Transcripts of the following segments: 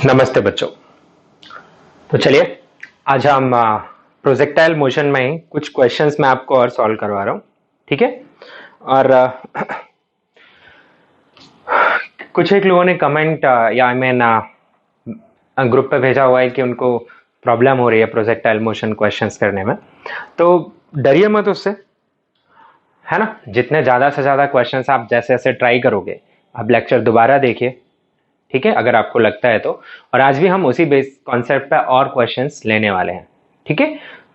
नमस्ते बच्चों। तो चलिए आज हम प्रोजेक्टाइल मोशन में ही कुछ क्वेश्चंस मैं आपको और सॉल्व करवा रहा हूँ। ठीक है। और कुछ एक लोगों ने कमेंट या आई मीन ग्रुप पे भेजा हुआ है कि उनको प्रॉब्लम हो रही है प्रोजेक्टाइल मोशन क्वेश्चंस करने में। तो डरिए मत उससे, है ना। जितने ज़्यादा से ज़्यादा क्वेश्चंस आप जैसे जैसे ट्राई करोगे, आप लेक्चर दोबारा देखिए, ठीक है, अगर आपको लगता है तो। और आज भी हम उसी बेस कॉन्सेप्ट पे और क्वेश्चंस लेने वाले हैं। ठीक है।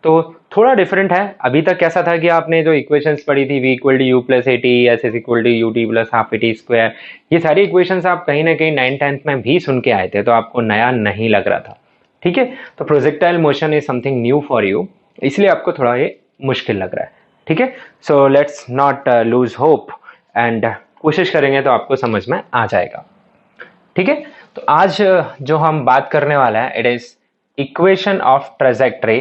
तो थोड़ा डिफरेंट है। अभी तक कैसा था कि आपने जो इक्वेशंस पढ़ी थी, v equal to u plus a t, s is equal to u t plus half a t square, ये सारी इक्वेशंस आप कहीं ना कहीं 9th-10th में भी सुन के आए थे, तो आपको नया नहीं लग रहा था। ठीक है। तो projectile motion is something new for you, इसलिए आपको थोड़ा ये मुश्किल लग रहा है। ठीक है। So let's not lose hope and कोशिश करेंगे तो आपको समझ में आ जाएगा। ठीक है। तो आज जो हम बात करने वाला है, it is equation of trajectory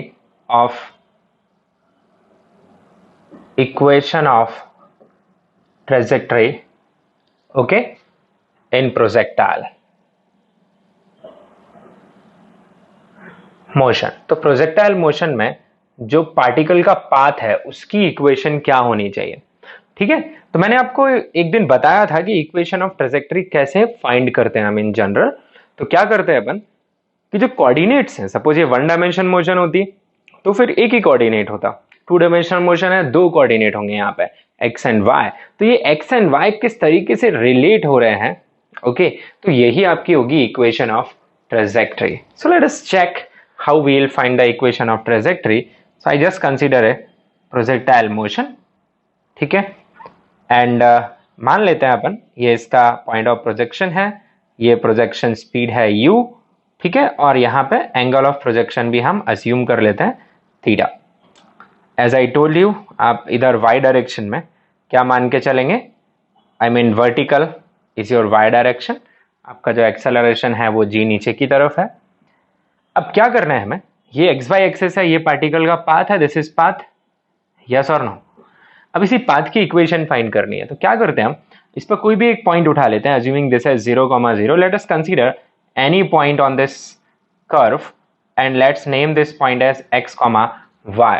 okay in projectile motion. तो प्रोजेक्टाइल मोशन में जो पार्टिकल का पाथ है उसकी इक्वेशन क्या होनी चाहिए। ठीक है। तो मैंने आपको एक दिन बताया था कि इक्वेशन ऑफ ट्रेजेक्टरी कैसे फाइंड करते हैं हम इन जनरल। तो क्या करते हैं अपन कि जो कोऑर्डिनेट्स हैं, सपोज ये 1 डायमेंशन मोशन होती तो फिर एक ही कोऑर्डिनेट होता। 2 डायमेंशनल मोशन है, 2 कोऑर्डिनेट होंगे यहाँ पे एक्स एंड वाई। तो ये एक्स एंड वाई किस तरीके से रिलेट हो रहे हैं, ओके, तो यही आपकी होगी equation of trajectory. So let us check how we will find the equation of trajectory. So I just consider a projectile motion. ठीक है। एंड मान लेते हैं अपन ये इसका पॉइंट ऑफ प्रोजेक्शन है, ये प्रोजेक्शन स्पीड है u। ठीक है। और यहां पे एंगल ऑफ प्रोजेक्शन भी हम अस्यूम कर लेते हैं theta. As I told you, आप इधर y डायरेक्शन में क्या मान के चलेंगे, I mean vertical is your y direction. आपका जो एक्सेलरेशन है वो g नीचे की तरफ है। अब क्या करना है हमें, ये xy एक्सिस है, ये पार्टिकल का पाथ है, दिस इज पाथ, यस और नो। अब इसी पाथ की इक्वेशन फाइंड करनी है। तो क्या करते हैं हम, इस पर कोई भी एक पॉइंट उठा लेते हैं, assuming this is 0,0। Let us consider any point on this curve and let's name this point as x, y।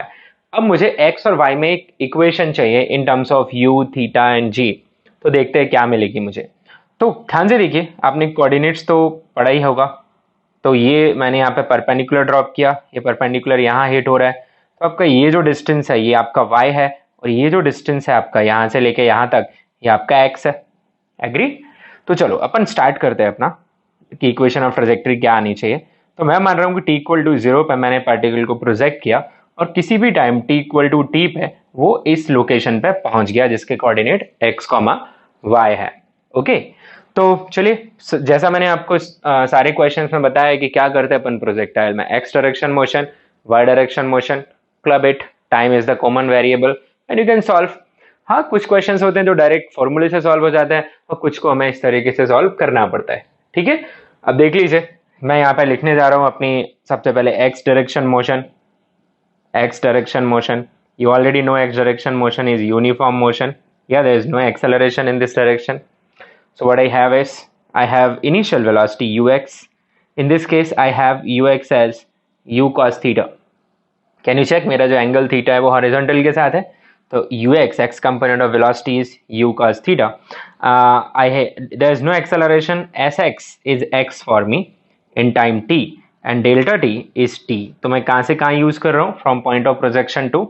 अब मुझे x और y में एक इक्वेशन चाहिए in terms of u, theta and g। तो देखते हैं क्या मिलेगी मुझे। तो ध्यान से देखिए, आपने कोऑर्डिनेट्स तो पढ़ा ही होगा। तो ये मैंने यहाँ पे परपेंडिकुलर ड्रॉप किया, ये परपेंडिकुलर यहाँ हिट हो रहा है। तो आपका ये जो डिस्टेंस है ये आपका y है, और ये जो डिस्टेंस है आपका यहाँ से लेके यहाँ तक, ये आपका x है। एग्री। तो चलो अपन स्टार्ट करते हैं अपना कि इक्वेशन ऑफ ट्रेजेक्टरी क्या आनी चाहिए। तो मैं मान रहा हूँ कि t इक्वल टू 0 पे मैंने पार्टिकल को प्रोजेक्ट किया, और किसी भी time t equal to t पे वो इस लोकेशन पे पहुंच गया जिसके कोऑर्डिनेट x, y है। ओके। तो चलिए, जैसा मैंने आपको सारे क्वेश्चंस में बताया कि क्या करते हैं अपन प्रोजेक्टाइल में, x direction motion, y direction motion, club it, time is the common variable and you can solve. हाँ, कुछ क्वेश्चंस होते हैं जो डायरेक्ट फॉर्मूले से सॉल्व हो जाते हैं, और कुछ को हमें इस तरीके से सॉल्व करना पड़ता है। ठीक है। अब देख लीजिए, मैं यहाँ पे लिखने जा रहा हूँ अपनी सबसे पहले x direction motion. You already know x direction motion is uniform motion. Yeah, there is no acceleration in this direction. So what I have is, I have initial velocity ux. In this case, I have ux as u cos theta. Can you check मेरा जो angle theta है वो horizontal के साथ है। तो ux, x component of velocity is u cos theta. There is no acceleration. Sx is x for me in time t, and delta t is t. तो मैं कहाँ से कहाँ यूज कर रहा हूँ, from point of projection to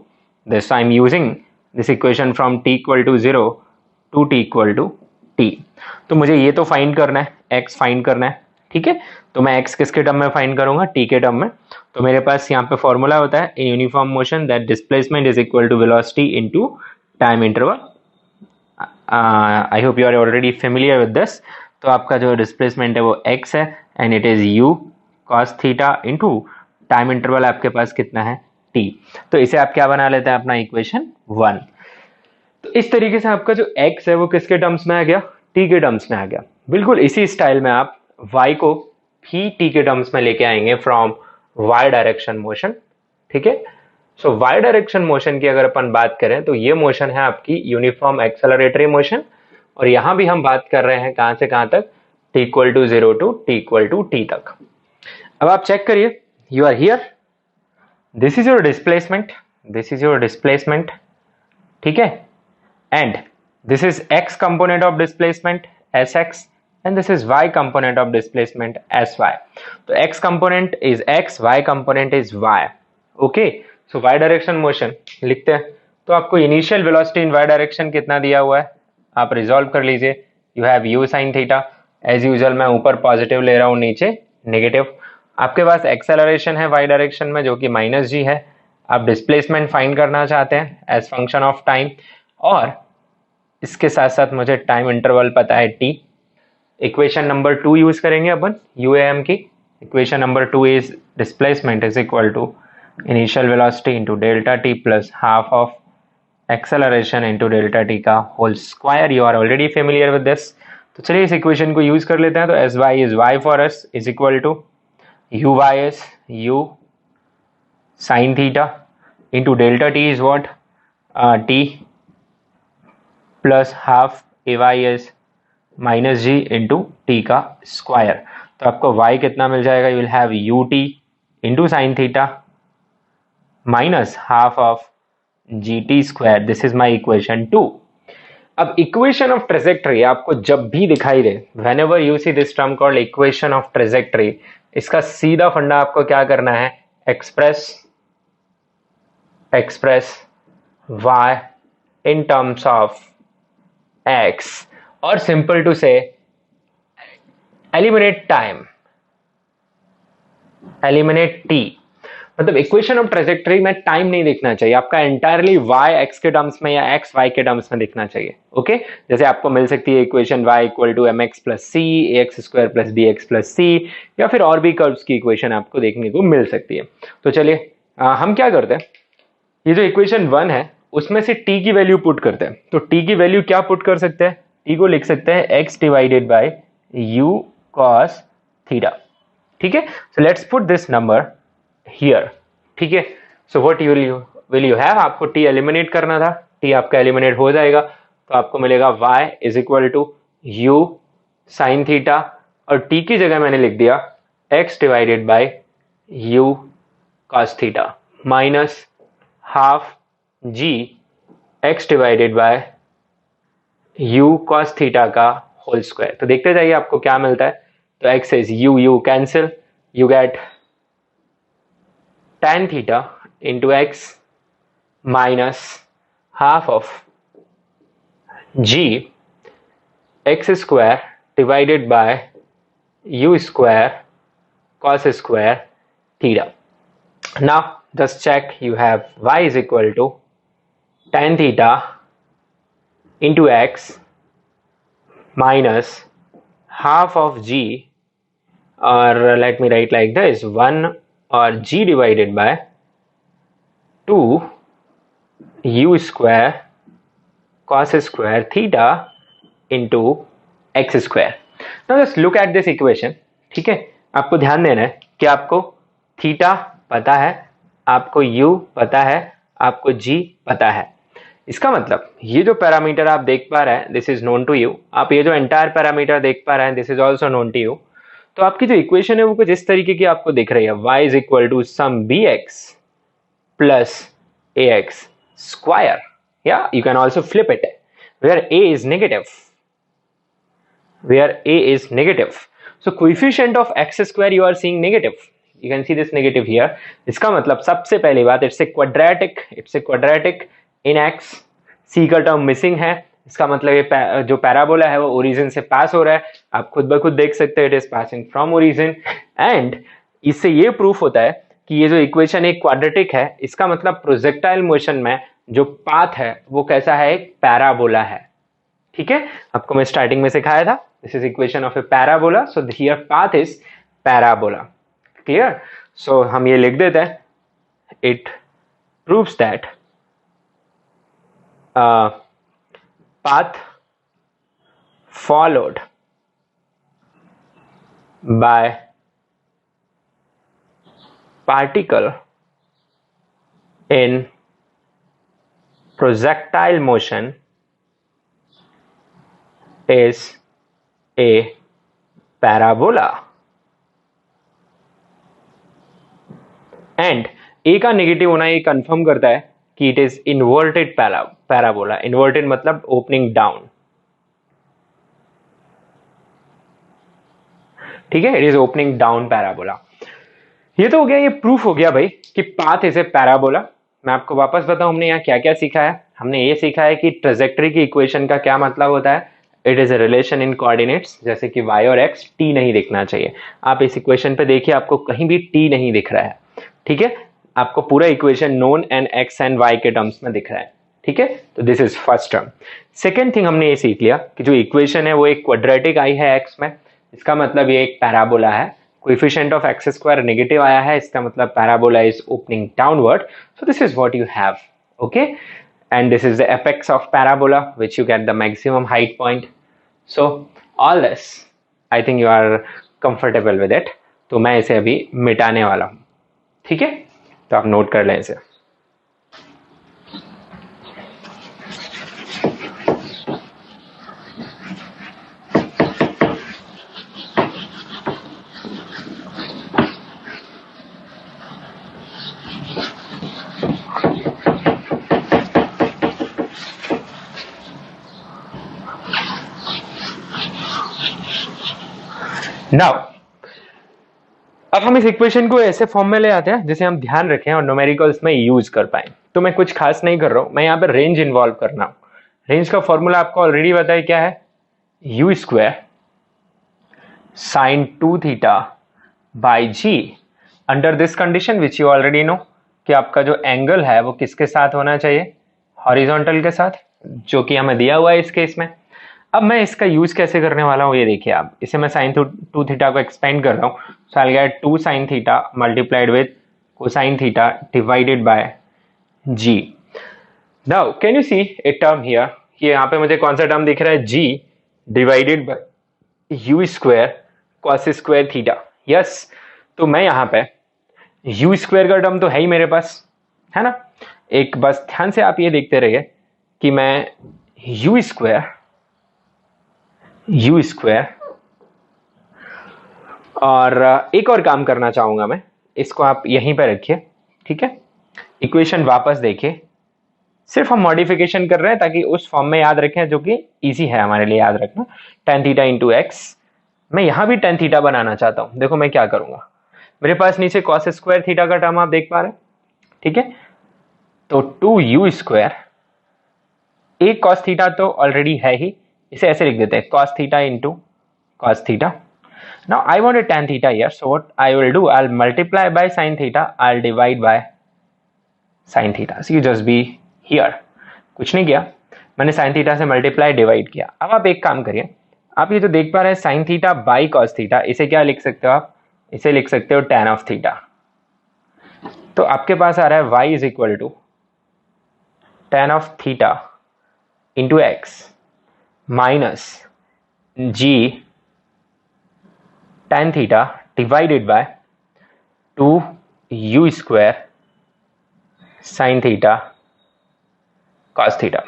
this. So I'm using this equation from t equal to 0 to t equal to t. तो मुझे ये तो फाइंड करना है, x फाइंड करना है। ठीक है। तो मैं x किसके टर्म में फाइंड करूंगा, t के टर्म में। तो मेरे पास यहाँ पे फॉर्मूला होता है, in uniform motion that displacement is equal to velocity into time interval. I hope you are already familiar with this. तो आपका जो डिस्प्लेसमेंट है वो x है, and it is u cos theta into time interval आपके पास कितना है, t। तो इसे आप क्या बना लेते हैं, अपना इक्वेशन 1। तो इस तरीके से आपका जो x है वो किसके टर्म्स में आ गया, t के टर्म्स में आ गया। बिल्कुल इसी स्टाइल में आप y को भी t के टर्म्स में लेके आएंगे फ्रॉम y डायरेक्शन मोशन। ठीक है। सो y डायरेक्शन मोशन की अगर अपन बात करें तो ये मोशन है आपकी यूनिफॉर्म एक्सेलरेटरी मोशन, और यहां भी हम बात कर रहे हैं कहां से कहां तक, t equal to 0 to t equal to t तक। अब आप चेक करिए, you are here, this is your displacement, this is your displacement, ठीक है, and this is x component of displacement sx and this is y component of displacement sy. तो x component is x, y component is y. Okay, so y direction motion लिखते हैं। तो आपको initial velocity in y direction कितना दिया हुआ है, आप रिजॉल्व कर लीजिए। You have u sin theta, as usual मैं ऊपर पॉजिटिव ले रहा हूं, नीचे नेगेटिव। आपके पास एक्सेलरेशन है y डायरेक्शन में जो कि माइनस g है। आप डिस्प्लेसमेंट फाइंड करना चाहते हैं एज फंक्शन ऑफ टाइम, और इसके साथ साथ मुझे टाइम इंटरवल पता है t। इक्वेशन नंबर 2 यूज करेंगे अपन UAM की। Equation number 2 is displacement is equal to initial velocity into delta t plus half of acceleration into delta t का whole square. You are already familiar with this, तो चलिए इस equation को use कर लेते हैं। तो s y is y for s is equal to u y is u sine theta into delta t is what t plus half a y is minus g into t का square. तो आपको y कितना मिल जाएगा, you will have u t into sine theta minus half of g t square. This is my equation 2। अब equation of trajectory आपको जब भी दिखाई दे, when ever you see this term called equation of trajectory, इसका सीधा फंडा आपको क्या करना है, express y in terms of x, or simple to say eliminate time, eliminate t। मतलब इक्वेशन ऑफ ट्रेजेक्टरी में टाइम नहीं दिखना चाहिए आपका, एंटायरली y x के टर्म्स में या x y के टर्म्स में दिखना चाहिए। ओके, जैसे आपको मिल सकती है equation y equal to m x plus c ax square plus b x plus c, या फिर और भी कर्व्स की इक्वेशन आपको देखने को मिल सकती है। तो चलिए हम क्या करते हैं, ये जो इक्वेशन 1 है उसमें से t की वैल्यू पुट करते हैं। तो t की वैल्यू क्या पुट कर सकते हैं, t को लिख सकते हैं x divided by u cos theta, ठीक है। So let's put this number here, ठीक है। So what will you have, आपको t एलिमिनेट करना था, t आपका एलिमिनेट हो जाएगा, तो आपको मिलेगा y is equal to u sine theta, और t की जगह मैंने लिख दिया x divided by u cos theta minus half g x divided by u cos theta का होल स्क्वायर। तो देखते जाइए आपको क्या मिलता है। तो x is u cancel, you get tan theta into x minus half of g x square divided by u square cos square theta. Now just check, you have y is equal to tan theta into x minus half of g, or let me write like this, 1 or g divided by 2 u square cos square theta into x square. Now just look at this equation, ठीक है। आपको ध्यान देना है कि आपको theta पता है, आपको u पता है, आपको g पता है। इसका मतलब ये जो पैरामीटर आप देख पा रहे हैं this is known to you, आप ये जो एंटायर पैरामीटर देख पा रहे हैं this is also known to you. तो आपकी जो इक्वेशन है वो कुछ इस तरीके की आपको दिख रही है, y is equal to some b x plus a x square, या you can also flip it where a is negative, where a is negative. So coefficient of x square you are seeing negative, you can see this negative here। इसका मतलब सबसे पहली बात it's a quadratic in x, c का term missing है, इसका मतलब ये जो पैराबोला है वो ओरिजिन से पास हो रहा है, आप खुद ब खुद देख सकते हैं it is passing from origin. And इससे ये प्रूफ होता है कि ये जो इक्वेशन एक क्वाड्रेटिक है, इसका मतलब प्रोजेक्टाइल मोशन में जो पाथ है वो कैसा है, एक पैराबोला है, ठीक है। आपको मैं स्टार्टिंग में सिखाया था, this is equation of a parabola, so here path is parabola, clear. So हम ये लिख देते हैं, it proves that path followed by particle in projectile motion is a parabola। And a का नेगेटिव होना ये कंफर्म करता है कि it is inverted parabola. Inverted मतलब ओपनिंग डाउन, ठीक है, it is opening down parabola. ये तो हो गया, ये प्रूफ हो गया भाई कि पाथ इज ए पैराबोला। मैं आपको वापस बताऊं हमने यहाँ क्या क्या सीखा है। हमने ये सीखा है कि ट्रेजेक्टरी की इक्वेशन का क्या मतलब होता है। It is a relation in coordinates, जैसे कि y और x, t नहीं दिखना चाहिए। आप इस इक्वेशन पे देखिए, आपको कहीं भी t नहीं दिख रहा है, ठीक है, आपको पूरा equation known and x and y के टर्म्स में दिख रहा है, ठीक है। तो this is first term. Second thing हमने ये सीख लिया कि जो इक्वेशन है वो एक क्वाड्रेटिक आई है x में, इसका मतलब ये एक पैराबोला है। Coefficient of x square negative आया है, इसका मतलब parabola is opening downward. So this is what you have, okay, and this is the apex of parabola which you get the maximum height point. So all this I think you are comfortable with it. तो मैं इसे अभी मिटाने वाला हूं, ठीक है, तो आप नोट कर लें इसे। नाउ अब हम इस इक्वेशन को ऐसे फॉर्म में ले आते हैं जिसे हम ध्यान रखें और न्यूमेरिकल्स में यूज कर पाए। तो मैं कुछ खास नहीं कर रहा हूं, मैं यहाँ पे रेंज इन्वॉल्व करना हूं। रेंज का फॉर्मूला आपको ऑलरेडी पता है क्या है, u square sine 2 theta by g under this condition which you already know कि आपका जो एंगल है वो किसके साथ होना चाहिए, हॉरिजॉन्टल के साथ, जो कि हमें दिया हुआ है इस केस में। अब मैं इसका यूज कैसे करने वाला हूं ये देखिए आप, इसे मैं साइन 2 थीटा को एक्सपेंड कर रहा हूं, so I get 2 sine theta multiplied with cosine theta divided by g. Now can you see a term here कि यहाँ पे मुझे कौन सा टर्म दिख रहा है, g divided by u square cos square theta. Yes, तो मैं यहाँ पे यू स्क्वायर का टर्म तो है ही मेरे पास, है ना। एक बस ध्यान से आप ये देखते रहिए कि मैं यू स्क्वायर और एक और काम करना चाहूंगा मैं, इसको आप यहीं पर रखिए, ठीक है। इक्वेशन वापस देखिए, सिर्फ हम मॉडिफिकेशन कर रहे हैं ताकि उस फॉर्म में याद रखें जो कि इजी है हमारे लिए याद रखना। tan थीटा इंटू एक्स, मैं यहां भी tan थीटा बनाना चाहता हूं। देखो मैं क्या करूंगा, मेरे पास नीचे कॉस स्क्वायर थीटा का टर्म आप देख पा रहे हैं, ठीक है। तो 2u स्क्वायर, एक कॉस थीटा तो ऑलरेडी है ही, इसे ऐसे लिख देते हैं cos theta into cos theta. Now I want a tan theta here, so what I will do, I'll multiply by sin theta, I'll divide by sin theta. So you just be here. कुछ नहीं किया, मैंने sin theta से multiply divide किया। अब आप एक काम करिए, आप ये जो देख पा रहे हैं sin theta by cos theta, इसे क्या लिख सकते हो आप, इसे लिख सकते हो tan of theta। तो आपके पास आ रहा है y is equal to tan of theta into x minus g tan theta divided by 2u square sin theta cos theta,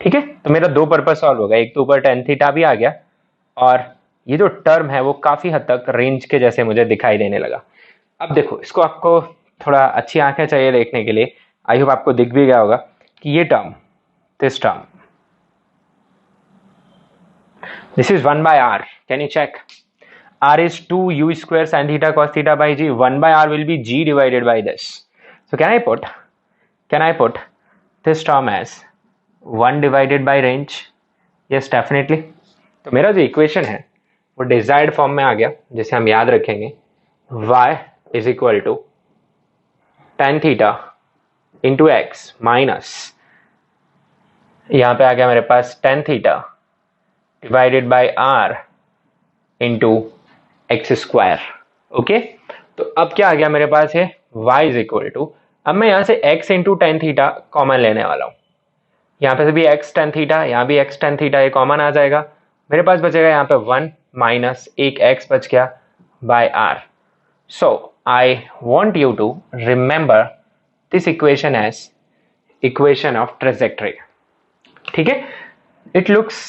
ठीक है। तो मेरा दो पर्पज सॉल्व हो गया, एक तो ऊपर tan theta भी आ गया और ये जो टर्म है वो काफी हद तक रेंज के जैसे मुझे दिखाई देने लगा। अब देखो, इसको आपको थोड़ा अच्छी आंखें चाहिए देखने के लिए, आई होप आपको दिख भी गया होगा कि ये term, this term, this is 1 by r, can you check, r is 2u square sin theta cos theta by g, 1 by r will be g divided by this. So can I put this term as 1 divided by range? Yes, definitely. तो मेरा जो equation है वो desired form में आ गया, जिसे हम याद रखेंगे y is equal to tan theta into x minus, यहां पे आ गया मेरे पास tan theta divided by r into x square, okay. तो अब क्या आ गया मेरे पास है y इज इक्वल टू, अब मैं यहां से x into tan theta common लेने वाला हूं, यहां पे भी x tan थीटा, यहां भी x tan थीटा, ये कॉमन आ जाएगा, मेरे पास बचेगा यहां पे 1 माइनस एक x बच गया by r। So I want you to remember this equation as equation of trajectory, ठीक है। It looks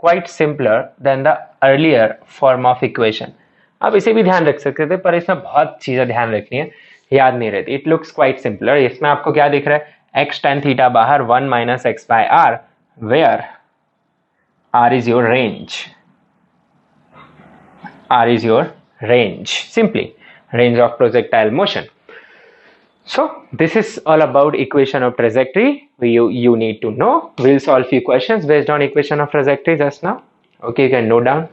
quite simpler than the earlier form of equation. आप इसे भी ध्यान रख सकते थे, पर इसमें बहुत चीजें ध्यान रखनी है याद नहीं रहती. It looks quite simpler. इसमें आपको क्या दिख रहा है, x tan थीटा बाहर 1 minus x by r, where r is your range. R is your range, simply range of projectile motion. So this is all about equation of trajectory. You need to know. We'll solve few questions based on equation of trajectory just now. Okay, you can note down.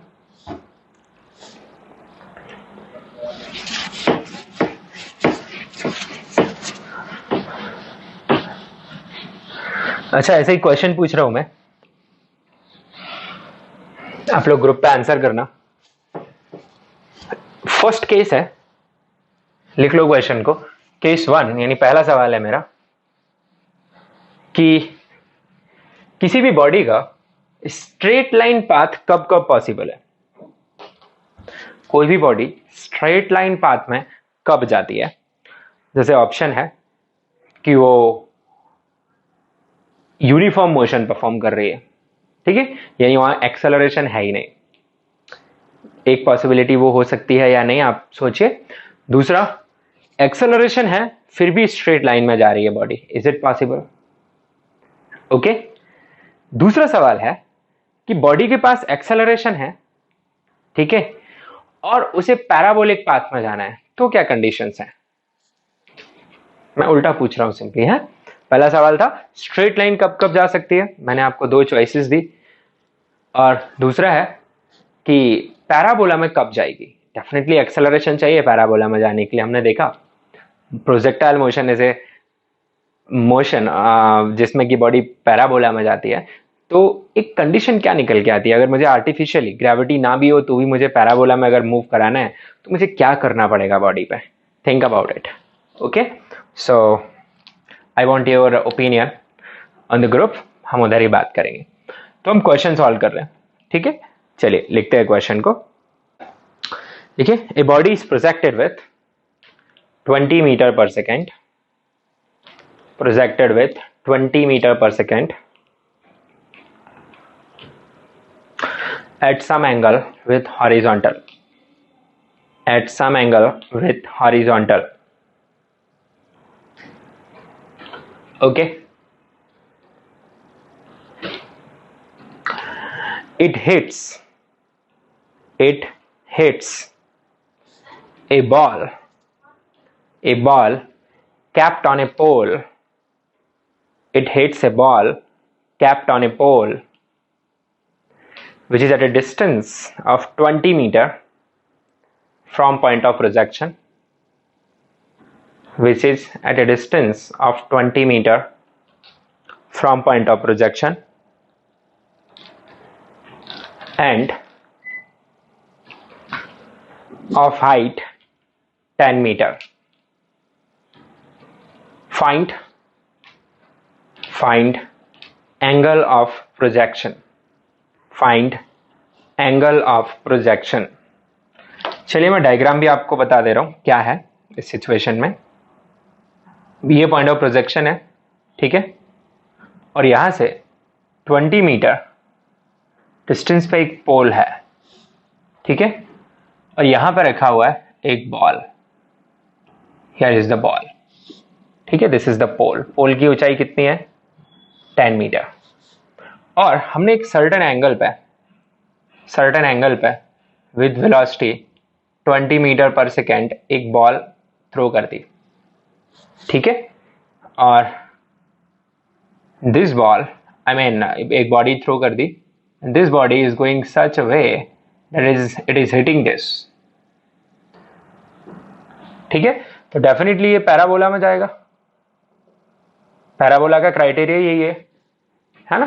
अच्छा, ऐसे ही question पूछ रहा हूं मैं, आप लोग group पे answer करना. फर्स्ट केस है, लिख लो क्वेश्चन को. केस 1 यानी पहला सवाल है मेरा कि किसी भी बॉडी का स्ट्रेट लाइन पाथ कब कब पॉसिबल है. कोई भी बॉडी स्ट्रेट लाइन पाथ में कब जाती है. जैसे ऑप्शन है कि वो यूनिफॉर्म मोशन परफॉर्म कर रही है, ठीक है, यानी वहां एक्सेलरेशन है ही नहीं. एक पॉसिबिलिटी वो हो सकती है या नहीं, आप सोचिए. दूसरा, एक्सेलरेशन है फिर भी स्ट्रेट लाइन में जा रही है body. Is it possible? Okay. दूसरा सवाल है कि बॉडी के पास एक्सेलरेशन है, ठीक है, और उसे पैराबोलिक पाथ में जाना है, तो क्या कंडीशंस हैं. मैं उल्टा पूछ रहा हूं सिंपली. है, पहला सवाल था स्ट्रेट लाइन कब कब जा सकती है, मैंने आपको 2 चॉइसेस दी. और दूसरा है कि पैराबोला में कब जाएगी. डेफिनेटली एक्सेलरेशन चाहिए पैराबोला में जाने के लिए. हमने देखा projectile motion is a motion जिसमें कि बॉडी पैराबोला में जाती है. तो एक कंडीशन क्या निकल के आती है, अगर मुझे आर्टिफिशियली ग्रेविटी ना भी हो तो भी मुझे पैराबोला में अगर मूव कराना है तो मुझे क्या करना पड़ेगा बॉडी पे. Think about it. Okay, so I want your opinion on the group. हम उधर ही बात करेंगे. तो हम क्वेश्चन सॉल्व कर रहे हैं, ठीक है. चलिए लिखते हैं क्वेश्चन को. देखिए, a body is projected with 20 metre per second, projected with 20 meter per second at some angle with horizontal. At some angle with horizontal. Okay. It hits a ball capped on a pole. It hits a ball capped on a pole which is at a distance of 20 meter from point of projection, which is at a distance of 20 meter from point of projection, and of height 10 meter. Find angle of projection. Find angle of projection. चलिए मैं diagram भी आपको बता दे रहा हूं क्या है इस सिचुएशन में. ये पॉइंट ऑफ प्रोजेक्शन है, ठीक है, और यहां से 20 मीटर डिस्टेंस पे एक पोल है, ठीक है, और यहां पर रखा हुआ है एक ball. Here is the ball, ठीक है. This is the pole. Pole की ऊंचाई कितनी है? 10 मीटर. और हमने एक सर्टेन एंगल पे with velocity 20 metre per second एक बॉल थ्रो कर दी, ठीक है. और दिस बॉल, आई मीन एक बॉडी थ्रो कर दी. This body is going such a way that it is hitting this, ठीक है. तो डेफिनेटली ये पैराबोला में जाएगा. पैराबोला का क्राइटेरिया यही है ना,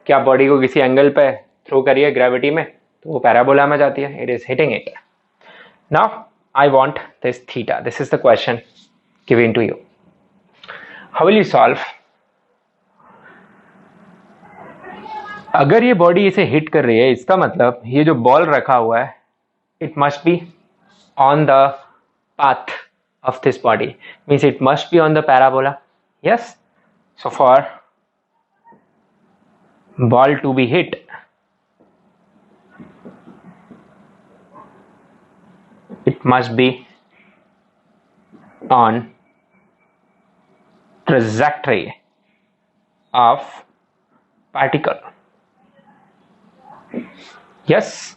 कि आप बॉडी को किसी एंगल पे थ्रो करिए ग्रेविटी में तो वो पैराबोला में जाती है. It is hitting it. Now I want this theta. This is the question given to you. How will you solve. अगर ये बॉडी इसे हिट कर रही है, इसका मतलब ये जो बॉल रखा हुआ है it must be on the path of this body, means it must be on the parabola. Yes, so for ball to be hit, it must be on trajectory of particle. Yes,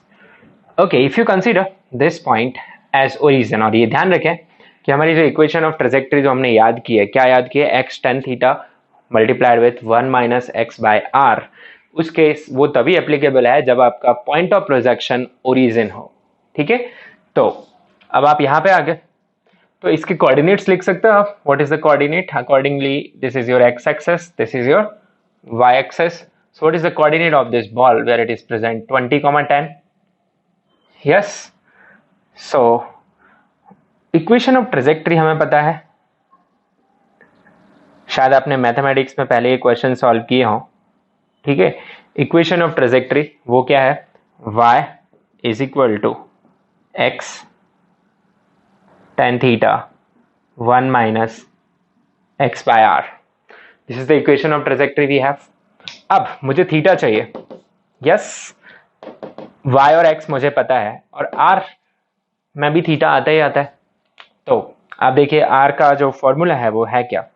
okay, if you consider this point as origin, और ये ध्यान रखें कि हमारी जो equation of trajectory जो हमने याद की है, क्या याद की है, x tan theta multiplied with 1 minus x by r, उस केस वो तभी एप्लीकेबल है जब आपका पॉइंट ऑफ प्रोजेक्शन ओरिजिन हो, ठीक है। तो अब आप यहाँ पे आ गए, तो इसके कोऑर्डिनेट्स लिख सकते हो आप, what is the coordinate, accordingly this is your x axis, this is your y axis, so what is the coordinate of this ball where it is present, 20, 10, yes. So equation of trajectory हमें पता है, शायद आपने mathematics में पहले ये question solve किए हों, ठीक है। इक्वेशन ऑफ ट्रेजेक्ट्री वो क्या है, y is equal to x tan theta 1 minus x by r. This is the equation of trajectory we have. अब मुझे थीटा चाहिए, यस, y और x मुझे पता है और r में भी थीटा आता ही आता है। तो आप देखिए r का जो फॉर्मूला है वो है क्या,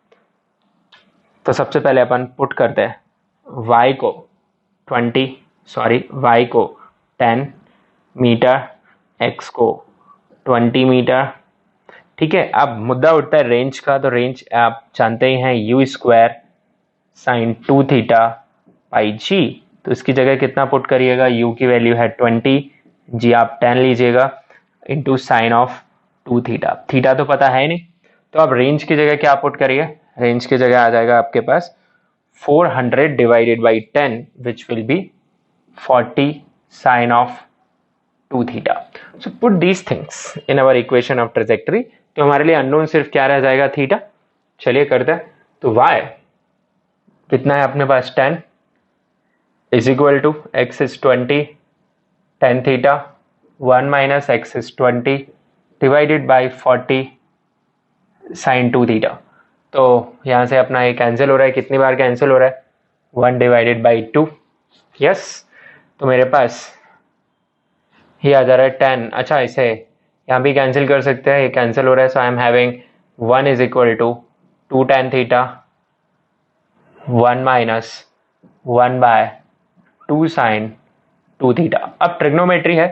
तो सबसे पहले अपन पुट करते हैं y को 10 मीटर, x को 20 मीटर, ठीक है। अब मुद्दा उठता है रेंज का, तो रेंज आप जानते ही हैं u square sine 2 theta by g, तो इसकी जगह कितना पुट करिएगा, u की वैल्यू है 20, जी आप 10 लीजिएगा into sine of 2 theta, theta तो पता है नहीं, तो अब रेंज की जगह क्या पुट करिए, रेंज की जगह आ जाएगा आपके पास 400 divided by 10 which will be 40 sine of 2 theta. So put these things in our equation of trajectory, तो हमारे लिए अननोन सिर्फ क्या रह जाएगा, थीटा। चलिए करते हैं, तो y कितना है अपने पास 10 is equal to x is 20 tan theta 1 minus x is 20 divided by 40 sine 2 theta. तो यहाँ से अपना ये कैंसिल हो रहा है, कितनी बार कैंसिल हो रहा है, 1 डिवाइडेड बाई 2, यस। तो मेरे पास ये आ जा रहा है 10, अच्छा इसे यहाँ भी कैंसिल कर सकते हैं, ये कैंसिल हो रहा है, so I am having 1 is equal to 2 tan theta 1 minus 1 by 2 sine 2 theta. अब ट्रिग्नोमेट्री है,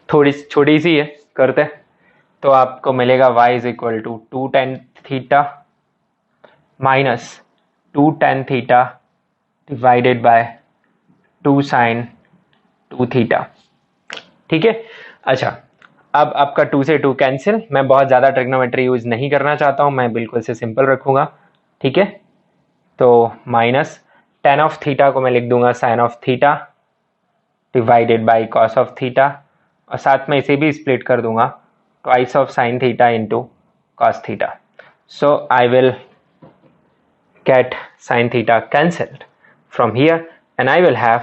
थोड़ी छोटी सी है, करते हैं, तो आपको मिलेगा y is equal to 2 tan theta minus 2 tan theta divided by 2 sine 2 theta, ठीक है। अच्छा, अब आपका 2 से 2 कैंसिल, मैं बहुत ज़्यादा ट्रिग्नोमेट्री यूज नहीं करना चाहता हूँ, मैं बिल्कुल से सिंपल रखूँगा, ठीक है। तो माइनस tan ऑफ थीटा को मैं लिख दूंगा sine of theta divided by cos of theta, और साथ में इसे भी स्प्लिट कर दूंगा twice of sine theta into cos theta. So I will get sine theta cancelled from here and I will have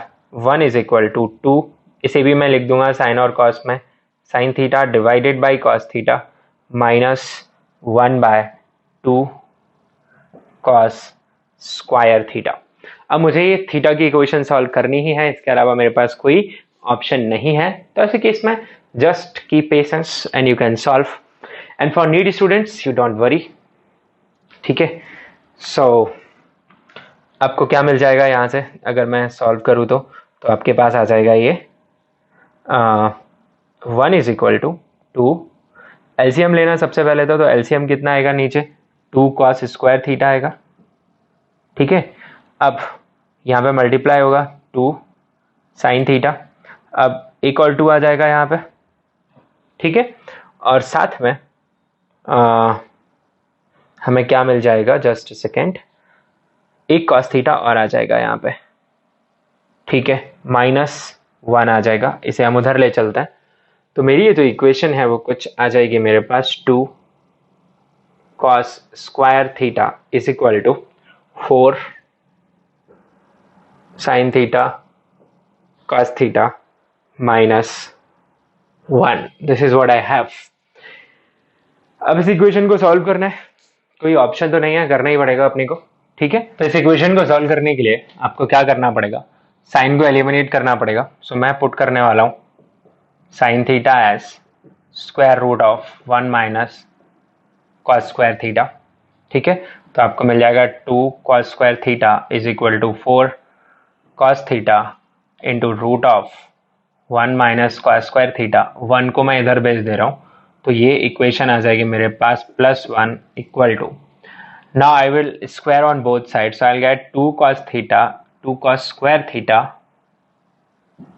1 is equal to 2, इसे भी मैं लिख दूंगा साइन और कॉस में, sine theta divided by cos theta minus 1 by 2 cos square theta. अब मुझे ये थीटा की इक्वेशन सॉल्व करनी ही है, इसके अलावा मेरे पास कोई ऑप्शन नहीं है, तो ऐसे केस में just keep patience and you can solve, and for needy students you don't worry, ठीक है। सो आपको क्या मिल जाएगा यहाँ से, अगर मैं सॉल्व करूँ तो आपके पास आ जाएगा ये 1 इज इक्वल टू 2, एलसीएम लेना सबसे पहले, तो एलसीएम कितना आएगा नीचे, 2 कॉस स्क्वायर थीटा आएगा, ठीक है। अब यहाँ पे मल्टीप्लाई होगा 2 साइन थीटा, अब एक और 2 आ जाएगा यहाँ पे, ठीक है। और साथ में हमें क्या मिल जाएगा, जस्ट सेकेंड, एक कॉस थीटा और आ जाएगा यहाँ पे, ठीक है, -1 आ जाएगा, इसे हम उधर ले चलते हैं। तो मेरी ये जो इक्वेशन है वो कुछ आ जाएगी मेरे पास 2 cos square theta is equal to 4 sine theta cos theta -1, this is what I have. अब इस इक्वेशन को सॉल्व करना है, कोई ऑप्शन तो नहीं है, करना ही पड़ेगा अपने को, ठीक है। तो इस इक्वेशन को सॉल्व करने के लिए आपको क्या करना पड़ेगा, साइन को एलिमिनेट करना पड़ेगा। सो मैं पुट करने वाला हूं sine theta as square root of 1 minus cos square theta, ठीक है। तो आपको मिल जाएगा 2 cos square theta is equal to 4 cos theta into root of 1 minus cos square theta. 1 को मैं इधर भेज दे रहा हूँ, तो ये इक्वेशन आ जाएगी मेरे पास +1 equal to, now I will square on both sides, so I'll get 2 cos theta, 2 cos square theta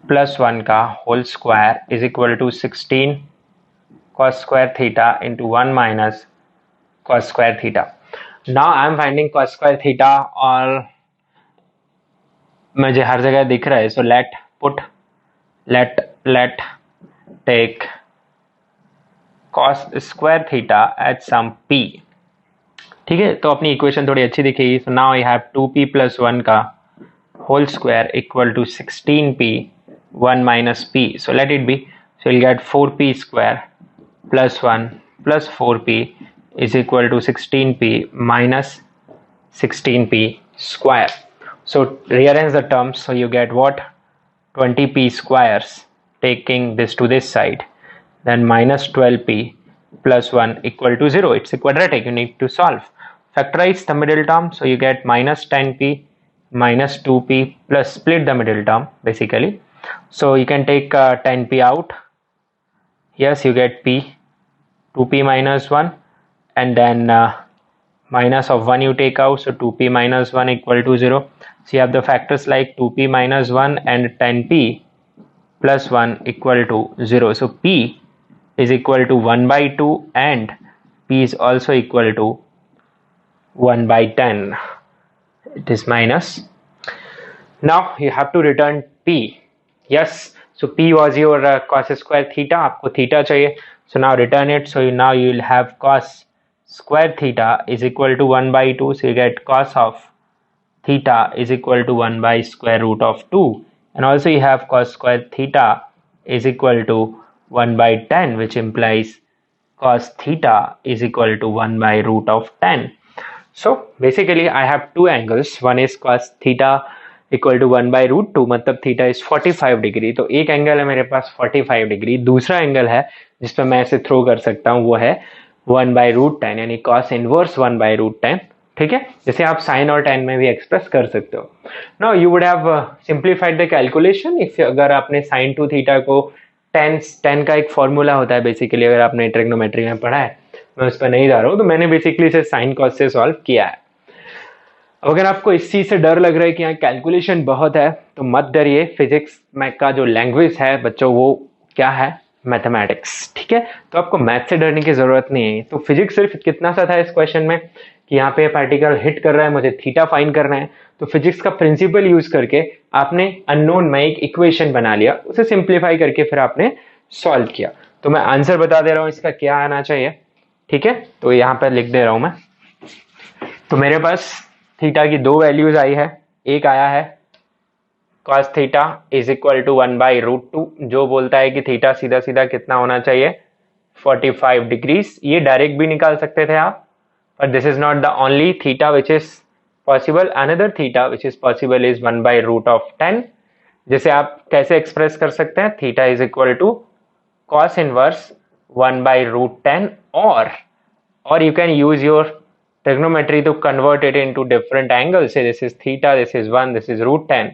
plus 1 का whole square is equal to 16 cos square theta into 1 minus cos square theta. Now I am finding cos square theta और मुझे हर जगह दिख रहा है, so let take cos square theta at some p. ठीक है, तो अपनी इक्वेशन थोड़ी अच्छी दिखेगी। So now I have 2p plus 1 का whole square equal to 16p 1 minus p, so let it be, so will get 4p square plus 1 plus 4p is equal to 16p minus 16p square. So rearrange the terms, so you get what, 20p squares taking this to this side, then minus 12p plus 1 equal to 0. It's a quadratic, you need to solve. Factorize the middle term, so you get minus 10p minus 2p plus split the middle term basically. So you can take 10p out. Yes, you get p, 2p minus 1, and then minus of 1 you take out, so 2p minus 1 equal to 0. So you have the factors like 2p minus 1 and 10p plus 1 equal to 0. So p is equal to 1 by 2 and p is also equal to 1 by 10. It is minus. Now you have to return p. Yes, so p was your cos square theta, आपको theta चाहिए, so now return it. So now you will have cos square theta is equal to 1 by 2, so you get cos of theta is equal to 1 by square root of 2, and also you have cos square theta is equal to 1 by 10, which implies cos theta is equal to 1 by root of 10. So basically I have two angles, one is cos theta equal to 1 by root 2, मतलब theta is 45 degree, तो एक angle है मेरे पास 45 degree, दूसरा angle है जिस पर मैं इसे थ्रो कर सकता हूँ वो है 1 by root 10, यानी cos इनवर्स 1 by root 10। ठीक है, जैसे आप साइन और टेन में भी एक्सप्रेस कर सकते हो। Now you would have simplified the calculation if, अगर आपने साइन टू थीटा को टेन का एक फॉर्मूला होता है बेसिकली, अगर आपने ट्रिग्नोमेट्री में पढ़ा है, मैं उस पर नहीं जा रहा हूँ, तो मैंने बेसिकली इसे साइन कॉस से सॉल्व किया है। अगर आपको इस चीज से डर लग रहा है कि यहाँ कैलकुलेशन बहुत है, तो मत डरिए, फिजिक्स में का जो लैंग्वेज है बच्चों वो क्या है, मैथमेटिक्स। ठीक है, तो आपको मैथ से डरने की जरूरत नहीं है। तो फिजिक्स सिर्फ कितना सा था इस क्वेश्चन में कि यहाँ पे पार्टिकल हिट कर रहा है, मुझे थीटा फाइंड करना है, तो फिजिक्स का प्रिंसिपल यूज करके आपने अननोन में एक इक्वेशन बना लिया, उसे सिंप्लीफाई करके फिर आपने सॉल्व किया। तो मैं आंसर बता दे रहा हूँ इसका क्या आना चाहिए। ठीक है, तो यहाँ पर लिख दे रहा हूं मैं। तो मेरे पास थीटा की दो वैल्यूज आई है, एक आया है cos थीटा is equal to 1 by root 2, जो बोलता है कि थीटा सीधा सीधा कितना होना चाहिए, 45 डिग्रीज। ये डायरेक्ट भी निकाल सकते थे आप, but this is not the only theta which is possible. Another theta which is possible is 1 by root of 10, जिसे आप कैसे एक्सप्रेस कर सकते हैं, थीटा is equal to cos inverse 1 by root 10, or you can use your trigonometry to convert it into different angles. Say this is theta, this is 1, this is root 10.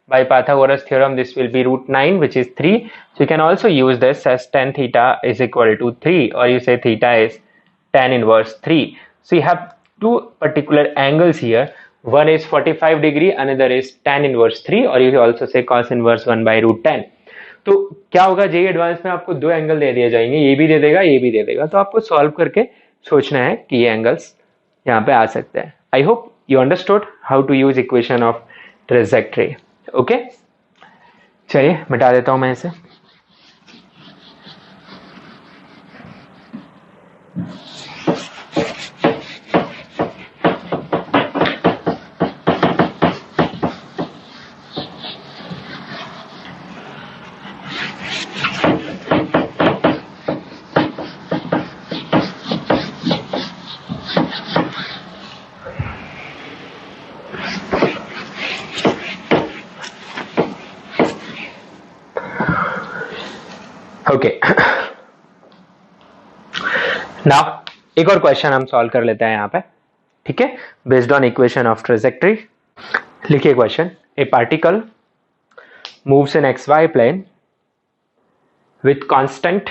By Pythagoras theorem this will be root 9, which is 3. So you can also use this as tan theta is equal to 3, or you say theta is tan inverse 3. So you have two particular angles here, one is 45 degree, another is tan inverse 3, or you also say cos inverse 1 by root 10. तो क्या होगा, JEE advance में आपको दो angle दे दिए जाएंगे, ये भी दे देगा ये भी दे देगा, तो आपको सॉल्व करके सोचना है कि ये एंगल्स यहाँ पे आ सकते हैं। I hope you understood how to use equation of trajectory. Okay, चलिए मिटा देता हूं मैं इसे। ओके, नाउ एक और क्वेश्चन हम सॉल्व कर लेते हैं यहाँ पे। ठीक है, based on equation of trajectory. लिखिए question, a particle moves in XY plane with constant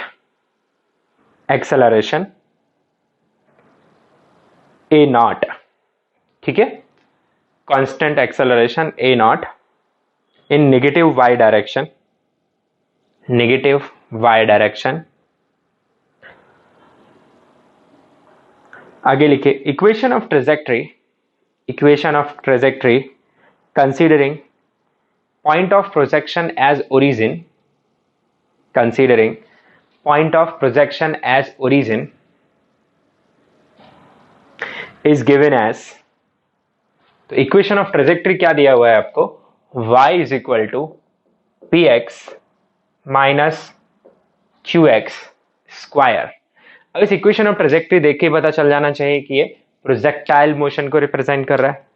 acceleration A0, ठीक है, constant acceleration A0 in negative y direction, negative y direction. आगे लिखिए, equation of trajectory, equation of trajectory considering point of projection as origin, considering point of projection as origin is given as, तो equation of trajectory क्या दिया हुआ है आपको, y is equal to p x minus q x square. अब इस equation of trajectory देख के पता चल जाना चाहिए कि ये प्रोजेक्टाइल मोशन को रिप्रेजेंट कर रहा है,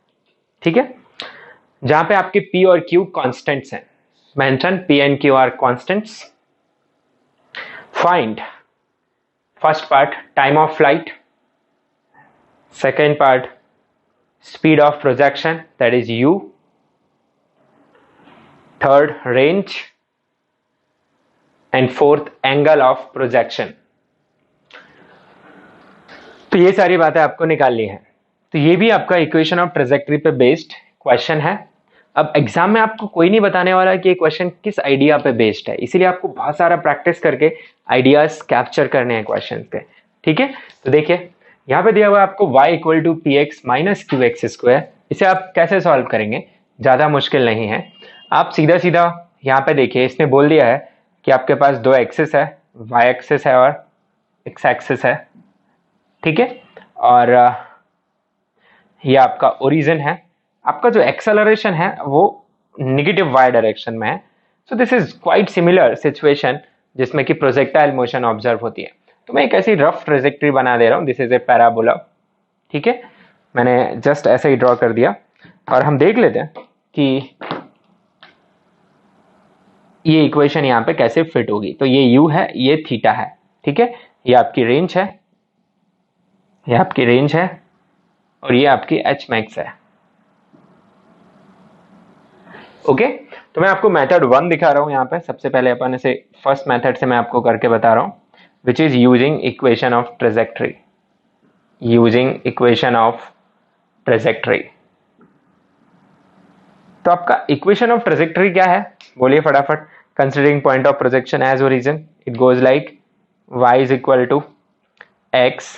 ठीक है, जहां पे आपके p और q कांस्टेंट्स हैं, mention p and q are constants. Find first part time of flight, second part speed of projection, that is u, third range, and fourth angle of projection। तो ये सारी बातें आपको निकालनी है। तो ये भी आपका इक्वेशन ऑफ ट्रेजेक्ट्री पे बेस्ड क्वेश्चन है। अब एग्जाम में आपको कोई नहीं बताने वाला कि ये क्वेश्चन किस आइडिया पे बेस्ड है, इसीलिए आपको बहुत सारा प्रैक्टिस करके आइडियाज कैप्चर करने हैं क्वेश्चन के, ठीक है। तो देखिए यहाँ पे दिया हुआ है आपको y equal to p x minus q x square. इसे आप कैसे सॉल्व करेंगे, ज़्यादा मुश्किल नहीं है, आप सीधा सीधा यहाँ पे देखिए, इसने बोल दिया है कि आपके पास दो एक्सिस है, y एक्सिस है और x एक्सिस है, ठीक है, और ये आपका ओरिजिन है। आपका जो एक्सेलरेशन है वो निगेटिव y डायरेक्शन में है। So this is quite similar situation जिसमें कि प्रोजेक्टाइल मोशन ऑब्जर्व होती है। तो मैं एक ऐसी रफ ट्रेजेक्ट्री बना दे रहा हूँ, दिस इज ए पैराबोला, ठीक है, मैंने जस्ट ऐसे ही ड्रॉ कर दिया और हम देख लेते हैं कि ये इक्वेशन यहाँ पे कैसे फिट होगी। तो ये u है, ये थीटा है, ठीक है, ये आपकी रेंज है, ये आपकी रेंज है और ये आपकी h मैक्स है, ओके। तो मैं आपको मेथड 1 दिखा रहा हूँ यहाँ पे। सबसे पहले अपन इसे फर्स्ट मेथड से मैं आपको करके बता रहा हूँ, which is using equation of trajectory, using equation of trajectory। तो आपका equation of trajectory क्या है, बोलिए फटाफट। considering point of projection as origin, it goes like y is equal to x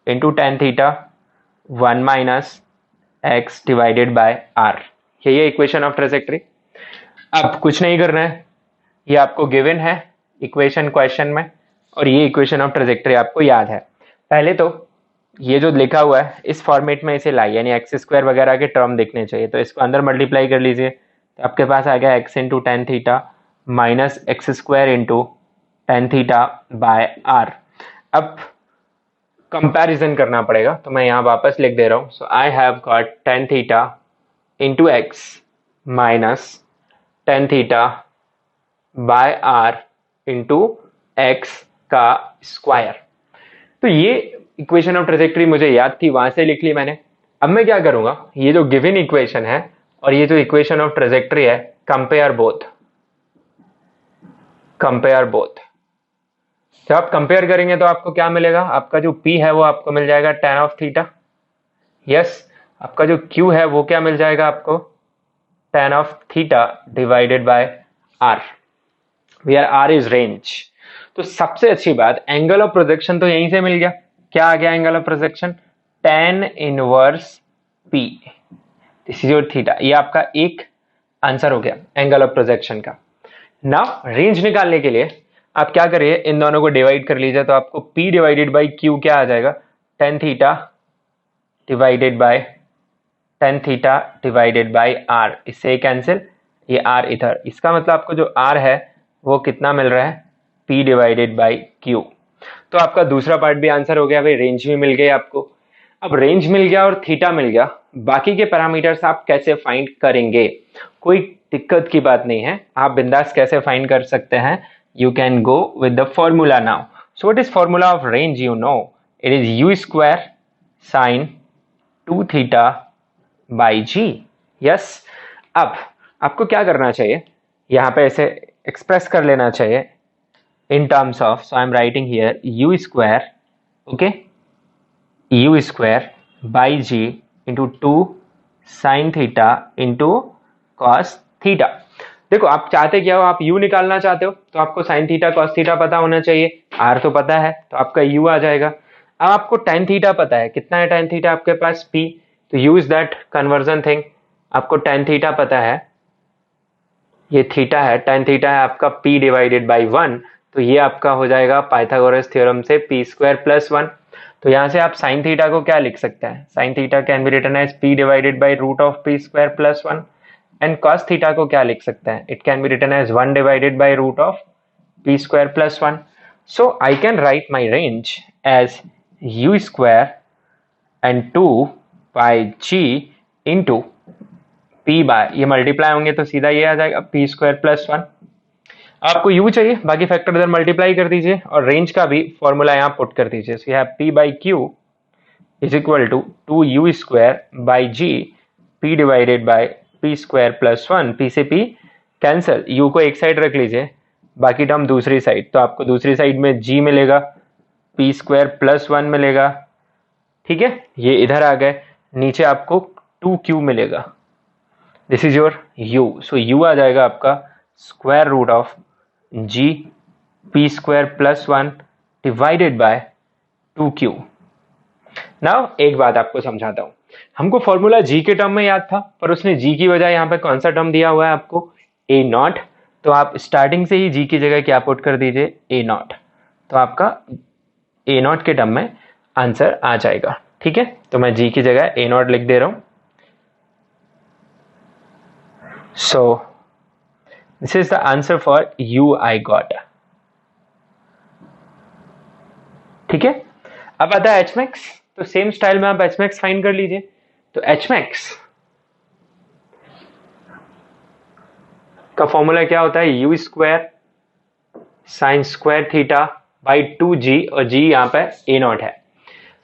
into tan theta 1 minus x divided by r, यही है equation of trajectory। अब कुछ नहीं करना है, ये आपको गिवन है इक्वेशन क्वेश्चन में और ये इक्वेशन ऑफ ट्रेजेक्ट्री आपको याद है। पहले तो ये जो लिखा हुआ है इस फॉर्मेट में इसे लाई, यानी एक्स स्क्वायर वगैरह के टर्म दिखने चाहिए, तो इसको अंदर मल्टीप्लाई कर लीजिए, तो आपके पास आ गया x into tan theta minus x square into tan theta by r. अब कंपैरिजन करना पड़ेगा, तो मैं यहाँ वापस लिख दे रहा हूँ। So I have got tan theta into x minus tan theta by r into x का स्क्वायर। तो ये इक्वेशन ऑफ ट्रेजेक्ट्री मुझे याद थी, वहां से लिख ली मैंने। अब मैं क्या करूंगा, ये जो गिवन इक्वेशन है और ये जो इक्वेशन ऑफ ट्रेजेक्ट्री है, कंपेयर बोथ, कंपेयर बोथ। जब आप कंपेयर करेंगे तो आपको क्या मिलेगा, आपका जो P है वो आपको मिल जाएगा tan ऑफ थीटा, यस, आपका जो Q है वो क्या मिल जाएगा आपको, tan of theta divided by R, where R is range. तो सबसे अच्छी बात, एंगल ऑफ प्रोजेक्शन तो यहीं से मिल गया। क्या आ गया angle of projection, tan inverse P, this is your theta. ये आपका एक आंसर हो गया एंगल ऑफ प्रोजेक्शन का। नाउ रेंज निकालने के लिए आप क्या करिए, इन दोनों को डिवाइड कर लीजिए, तो आपको P डिवाइडेड बाई Q क्या आ जाएगा, tan theta divided bye tan theta divided by R, इससे कैंसिल, ये R इधर, इसका मतलब आपको जो R है वो कितना मिल रहा है, P डिवाइडेड बाई Q। तो आपका दूसरा पार्ट भी आंसर हो गया भाई, रेंज भी मिल गई आपको। अब रेंज मिल गया और थीटा मिल गया, बाकी के पैरामीटर्स आप कैसे फाइंड करेंगे, कोई दिक्कत की बात नहीं है, आप बिंदास कैसे फाइंड कर सकते हैं, you can go with the formula now. So what is formula of range, you know, it is u square sine 2 theta by g. Yes, अब आपको क्या करना चाहिए, यहां पे ऐसे एक्सप्रेस कर लेना चाहिए in terms of, so I'm writing here u square, okay, u square by g into 2 sin theta into cos theta। देखो आप चाहते क्या हो, आप u निकालना चाहते हो तो आपको sin थीटा cos थीटा पता होना चाहिए, r तो पता है तो आपका u आ जाएगा। अब आपको tan थीटा पता है, कितना है tan थीटा आपके पास p, तो यूज दैट कन्वर्जन थिंग। आपको tan थीटा पता है, ये थीटा है, tan थीटा है आपका p डिवाइडेड बाई 1, तो ये आपका हो जाएगा पाइथागोरस थ्योरम से p स्क्वायर प्लस 1। तो यहां से आप साइन थीटा को क्या लिख सकते हैं, sine theta can be written as p divided by root of p square plus 1। And cos theta को क्या लिख सकते हैं, it can be written as 1 divided by root of p square plus 1। So I can write my range as u square and 2 by g into p by, ये multiply होंगे तो सीधा ये आ जाएगा p स्क्वायर प्लस 1। आपको u चाहिए, बाकी factor इधर मल्टीप्लाई कर दीजिए और रेंज का भी फॉर्मूला यहां पुट कर दीजिए। सो यह p by q is equal to 2u square by g p divided by p square plus 1। p से p कैंसिल, u को एक साइड रख लीजिए, बाकी टर्म दूसरी साइड, तो आपको दूसरी साइड में g मिलेगा, p स्क्वायर प्लस 1 मिलेगा। ठीक है, ये इधर आ गए, नीचे आपको 2q मिलेगा, this is your u। So u आ जाएगा आपका square root of g p square plus 1 divided by 2q। Now एक बात आपको समझाता हूं, हमको फॉर्मूला g के टर्म में याद था, पर उसने g की बजाय यहां पे कौन सा टर्म दिया हुआ है आपको, a नॉट। तो आप स्टार्टिंग से ही g की जगह क्या पुट कर दीजिए, a नॉट, तो आपका a नॉट के टर्म में आंसर आ जाएगा। ठीक है, तो मैं g की जगह a नॉट लिख दे रहा हूं। सो this is the answer for u I got। ठीक है, अब आता है h max, तो सेम स्टाइल में आप h max फाइंड कर लीजिए। तो h max का फॉर्मूला क्या होता है, u square sine square theta by 2g, और g यहां पे a नॉट है।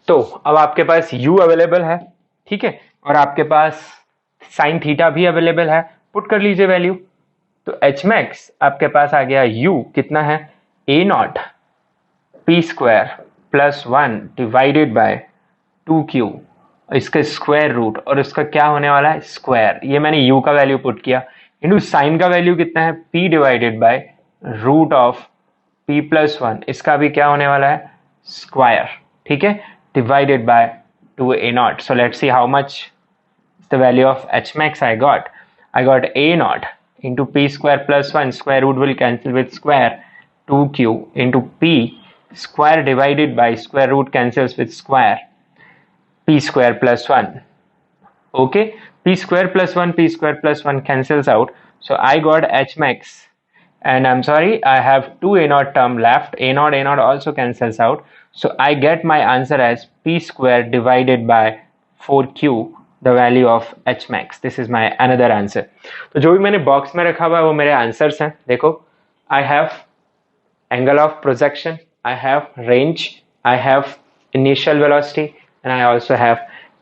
तो अब आपके पास u अवेलेबल है, ठीक है, और आपके पास साइन थीटा भी अवेलेबल है, पुट कर लीजिए वैल्यू। तो h max आपके पास आ गया u कितना है, a not p square plus 1 divided by 2q, इसका स्क्वायर रूट, और इसका क्या होने वाला है स्क्वायर, ये मैंने u का वैल्यू पुट किया, इंटू साइन का वैल्यू कितना है p divided by root of p plus 1, इसका भी क्या होने वाला है स्क्वायर। ठीक है, divided by 2a not. So let's see how much the value of h max I got a naught into p square plus 1, square root will cancel with square, 2q into p square divided by square root cancels with square, p square plus 1, okay, p square plus 1 p square plus 1 cancels out, so I got h max, and I'm sorry I have 2 a naught term left, a naught also cancels out, so I get my answer as p square divided by 4q, the value of h max। this is my another answer। तो जो भी मैंने box में रखा हुआ है वो मेरे आंसर्स हैं। देखो, I have angle of projection, I have range, I have initial velocity, and I also have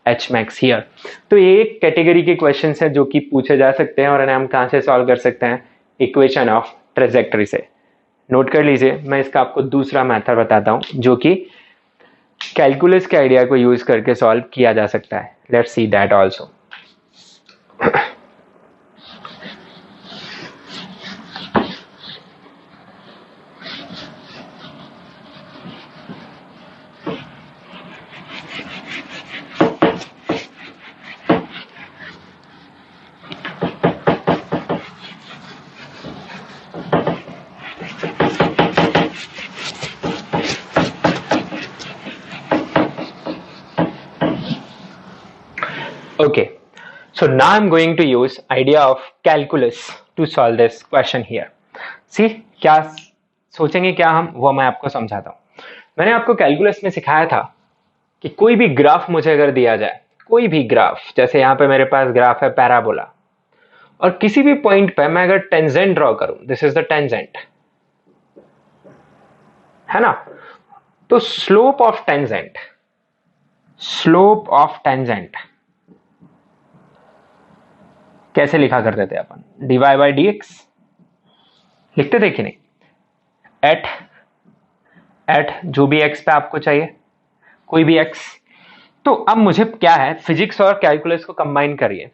h max here. तो ये एक कैटेगरी के क्वेश्चंस हैं जो कि पूछे जा सकते हैं, और इन्हें हम कहाँ से सॉल्व कर सकते हैं, इक्वेशन ऑफ ट्रेजेक्टरी से। नोट कर लीजिए, मैं इसका आपको दूसरा मेथड बताता हूँ जो कि कैलकुलस के आइडिया को यूज करके सॉल्व किया जा सकता है। Let's see that also. Okay, so now I'm going to use idea of calculus to solve this question here। See, क्या सोचेंगे क्या हम, वो मैं आपको समझाता हूं। मैंने आपको कैलकुलस में सिखाया था कि कोई भी ग्राफ मुझे अगर दिया जाए, कोई भी ग्राफ, जैसे यहां पे मेरे पास ग्राफ है पैराबोला, और किसी भी पॉइंट पे मैं अगर टेंजेंट ड्रॉ करूं, दिस इज द टेंजेंट, है ना, तो स्लोप ऑफ टेंजेंट कैसे लिखा करते थे अपन, dy बाई डी एक्स लिखते थे कि नहीं, एट जो भी x पे आपको चाहिए, कोई भी x। तो अब मुझे क्या है, फिजिक्स और कैलकुलस को कंबाइन करिए।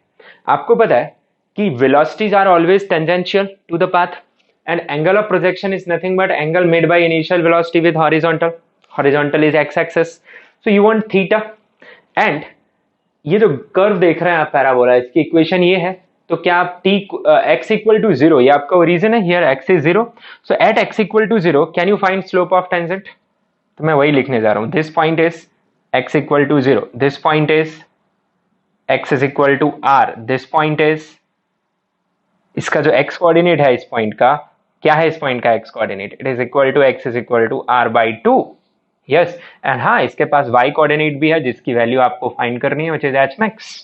आपको पता है कि velocities are always tangential to the path and angle of projection is nothing but angle made by initial velocity with horizontal is x axis. So you want theta, and ये जो curve देख रहे हैं आप पैराबोला, इसकी equation ये है। तो क्या आप t x equal to zero, ये आपका रीजन है, here x is zero, so at x equal to zero can you find slope of tangent. तो मैं वही लिखने जा रहा हूं, this point is x equal to zero, this point is x is equal to r, this point is, इसका जो x coordinate है इस पॉइंट का, क्या है इस पॉइंट का x coordinate, it is equal to x is equal to r by two. Yes, and हाँ इसके पास y कोऑर्डिनेट भी है जिसकी वैल्यू आपको फाइंड करनी है, व्हिच इज h max।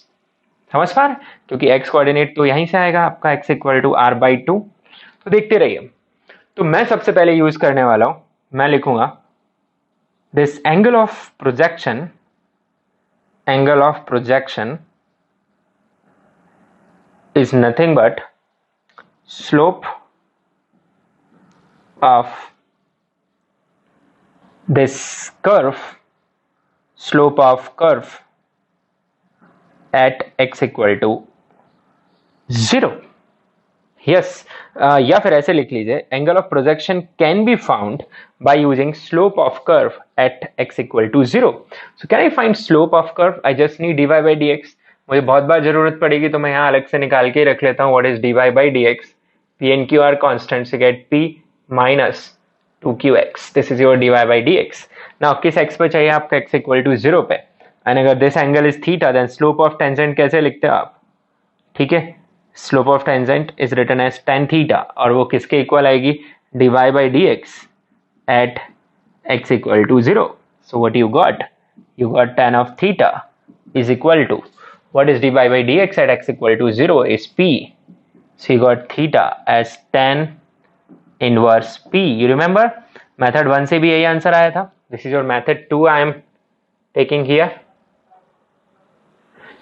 समझ पा रहे, क्योंकि x कोऑर्डिनेट तो यहीं से आएगा आपका x equal to r by two. तो देखते रहिए। तो मैं सबसे पहले यूज करने वाला हूं, मैं लिखूंगा this angle of projection, angle of projection is nothing but slope of this curve, slope of curve at x equal to 0। yes, या फिर ऐसे लिख लीजिए, angle of projection can be found by using slope of curve at x equal to 0। So can I find slope of curve, I just need dy by d x. मुझे बहुत बार जरूरत पड़ेगी तो मैं यहाँ अलग से निकाल के रख लेता हूँ, what is dy by d x, p n q r constant से get p minus 2qx, this is your dy by dx। now किस x पे चाहिए आपका, x equal to 0 पे, and अगर this angle is theta then slope of tangent कैसे लिखते हैं आप, ठीक है, slope of tangent is written as tan theta, और वो किसके इक्वल आएगी, dy by dx at x equal to 0। so what you got tan of theta is equal to, what is dy by dx at x equal to 0 is p, so you got theta as tan inverse P। You remember method 1 से भी यही answer आया था, this is your method 2 I am taking here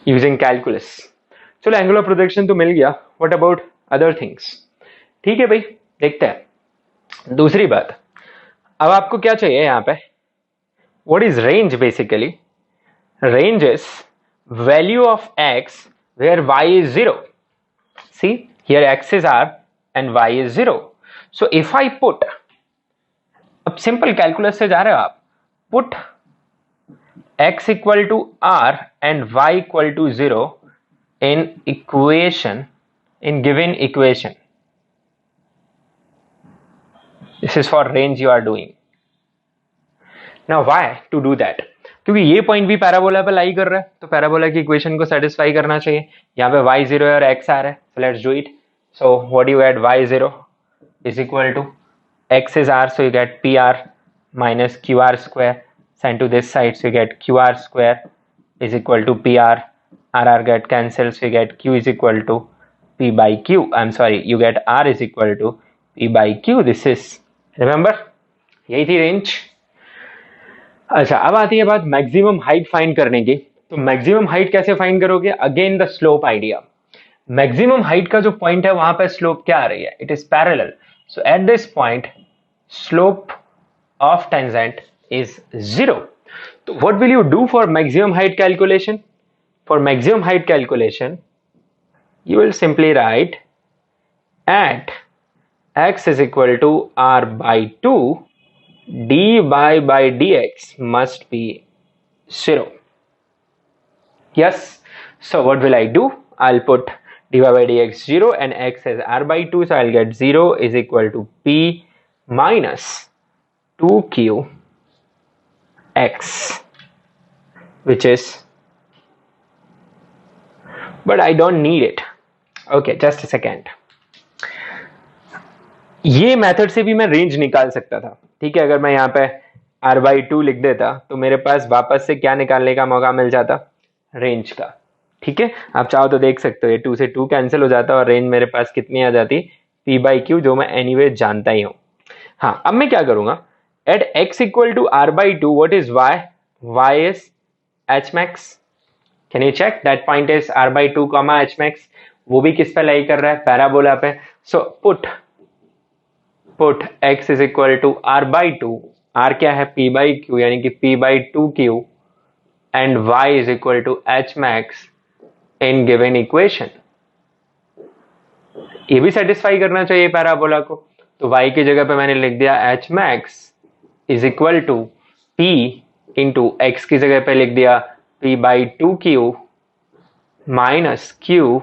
using calculus. चलो angle of projection तो मिल गया, what about other things. ठीक है भाई, देखते हैं दूसरी बात। अब आपको क्या चाहिए यहाँ पे, what is range, basically range is value of x where y is 0। see here x is r and y is 0। so if I put, अब सिंपल कैलकुलस से जा रहे हो आप, put x equal to r and y equal to 0 in equation, in given equation, this is for range you are doing। now why to do that, क्योंकि ये point भी parabola पे लाई कर रहा है, तो पैराबोला की इक्वेशन को सेटिस्फाई करना चाहिए। यहाँ पे y0 है और x r है, so let's do it। so what do you add, y0 is equal to, x is r, so you get pr minus qr square, send to this side, so you get qr square is equal to pr, rr get cancelled, so you get q is equal to p by q, I'm sorry, you get r is equal to p by q। this is, remember यही थी range. अच्छा, अब आती है बात maximum height find करने की। तो मैक्सिमम हाइट कैसे फाइंड करोगे, again the slope idea. Maximum height का जो पॉइंट है वहां पे स्लोप क्या आ रही है, it is parallel, so at this point slope of tangent is 0। तो what will you do for maximum height calculation, for maximum height calculation you will simply write at x is equal to r by 2, dy by dx must be 0। yes, so what will I do, I'll put dy by dx 0 and x as r by 2, so I'll get 0 is equal to p minus 2q x, which is, but I don't need it। okay, just a second। ये method से भी मैं range निकाल सकता था, ठीक है। अगर मैं यहाँ पे r by 2 लिख देता तो मेरे पास वापस से क्या निकालने का मौका मिल जाता, रेंज का। ठीक है, आप चाहो तो देख सकते हो, ये 2 से 2 कैंसिल हो जाता और रेंज मेरे पास कितनी आ जाती, p by q, जो मैं एनीवे जानता ही हूं। हाँ, अब मैं क्या करूंगा, at x equal to r by 2 what is y, y is h max। Can you check that point is r by 2 comma h max, वो भी किस पे लाई कर रहा है, पैराबोला पे। So put x is equal to r by two, r क्या है p बाई क्यू यानी कि p by two q, and y is equal to h max in given equation. ये भी सेटिस्फाई करना चाहिए पैराबोला को, तो y की जगह पे मैंने लिख दिया h max is equal to p into x की जगह पे लिख दिया p by two q minus q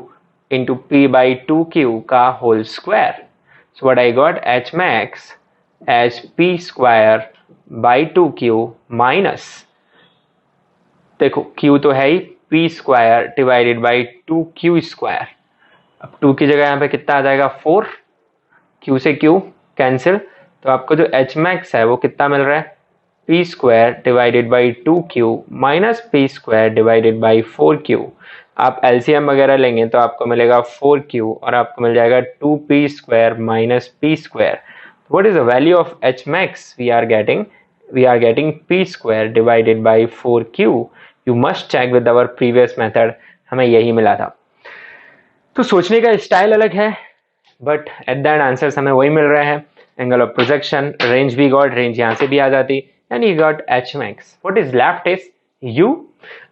into p by two q का whole square. So what I got, h max as p square by two q minus, देखो q तो है ही, p square divided by two q square. अब 2 की जगह यहाँ पे कितना आ जाएगा 4, q से q कैंसिल, तो आपको जो h max है वो कितना मिल रहा है, p square divided by two q minus p square divided by 4q। आप एलसीएम वगैरह लेंगे तो आपको मिलेगा 4q और आपको मिल जाएगा 2p square minus p square. What is the value of h max, we are getting p square divided by 4q। You must check with our previous method, हमें यही मिला था। तो सोचने का स्टाइल अलग है, but at the end answers हमें वही मिल रहे हैं। एंगल ऑफ प्रोजेक्शन, रेंज भी गॉट, रेंज यहां से भी आ जाती, and you got h max। What is left is u।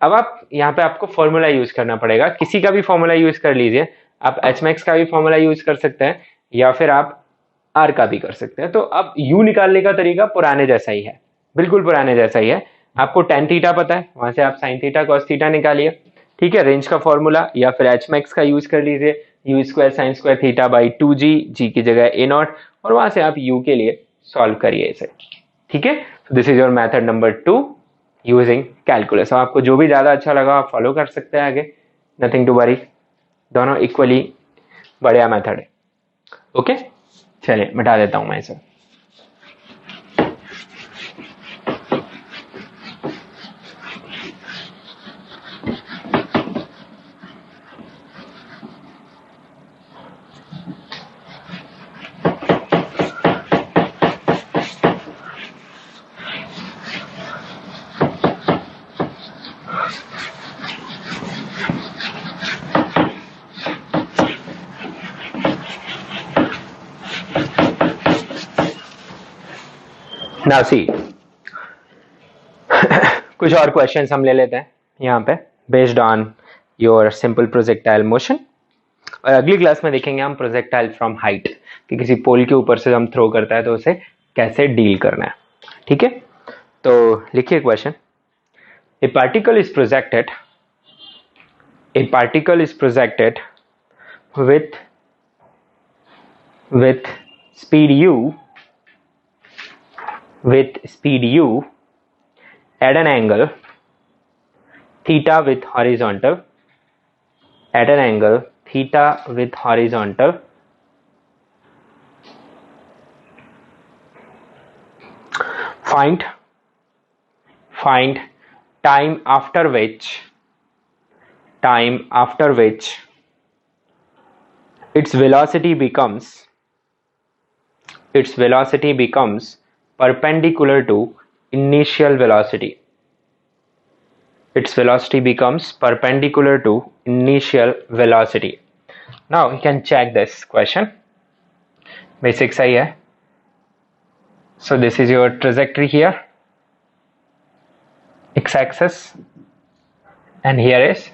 अब आप यहाँ पे आपको फॉर्मूला यूज करना पड़ेगा, किसी का भी फॉर्मूला यूज कर लीजिए, आप h max का भी फॉर्मूला यूज कर सकते हैं या फिर आप r का भी कर सकते हैं। तो अब u निकालने का तरीका पुराने जैसा ही है, बिल्कुल पुराने जैसा ही है। आपको tan थीटा पता है, वहां से आप sin थीटा cos थीटा निकालिए, ठीक है। रेंज का फॉर्मूला या फिर h max का यूज कर लीजिए, you square sine square theta by 2g, g की जगह a नॉट, और वहां से आप u के लिए सॉल्व करिए इसे, ठीक है। This is your method number 2 using calculus. आपको जो भी ज्यादा अच्छा लगा आप फॉलो कर सकते हैं आगे, नथिंग टू वरी, दोनों इक्वली बढ़िया मेथड है। ओके, चलिए मिटा देता हूं मैं इसे। Now see, कुछ और क्वेश्चंस हम ले लेते हैं यहाँ पे based on your simple projectile motion, और अगली क्लास में देखेंगे हम प्रोजेक्टाइल फ्रॉम हाइट, कि किसी पोल के ऊपर से हम थ्रो करता है तो उसे कैसे डील करना है, ठीक है। तो लिखिए question, a particle is projected with speed u at an angle theta with horizontal, find time after which its velocity becomes perpendicular to initial velocity. Now you can check this question, basic सही है। So this is your trajectory here, x-axis, and here is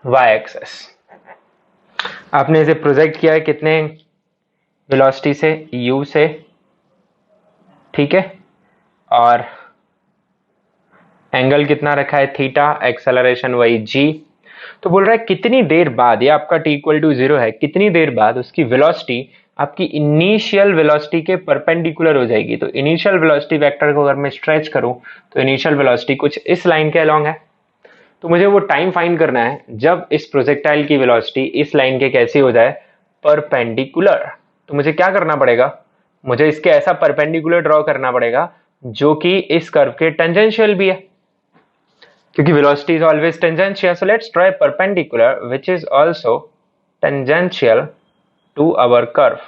y-axis. आपने इसे project किया है कितने velocity से, u से, ठीक है, और एंगल कितना रखा है थीटा, एक्सेलरेशन वही g। तो बोल रहा है कितनी देर बाद, ये आपका t इक्वल टू 0 है, कितनी देर बाद उसकी वेलोसिटी आपकी इनिशियल वेलोसिटी के परपेंडिकुलर हो जाएगी। तो इनिशियल वेलोसिटी वेक्टर को अगर मैं स्ट्रेच करूं तो इनिशियल वेलोसिटी कुछ इस लाइन के अलोंग है, तो मुझे वो टाइम फाइंड करना है जब इस प्रोजेक्टाइल की वेलोसिटी इस लाइन के कैसी हो जाए, परपेंडिकुलर। तो मुझे क्या करना पड़ेगा, मुझे इसके ऐसा परपेंडिकुलर ड्रॉ करना पड़ेगा जो कि इस कर्व के टेंजेंशियल भी है, क्योंकि velocity is always tangential. So let's draw a perpendicular which is also tangential to our curve.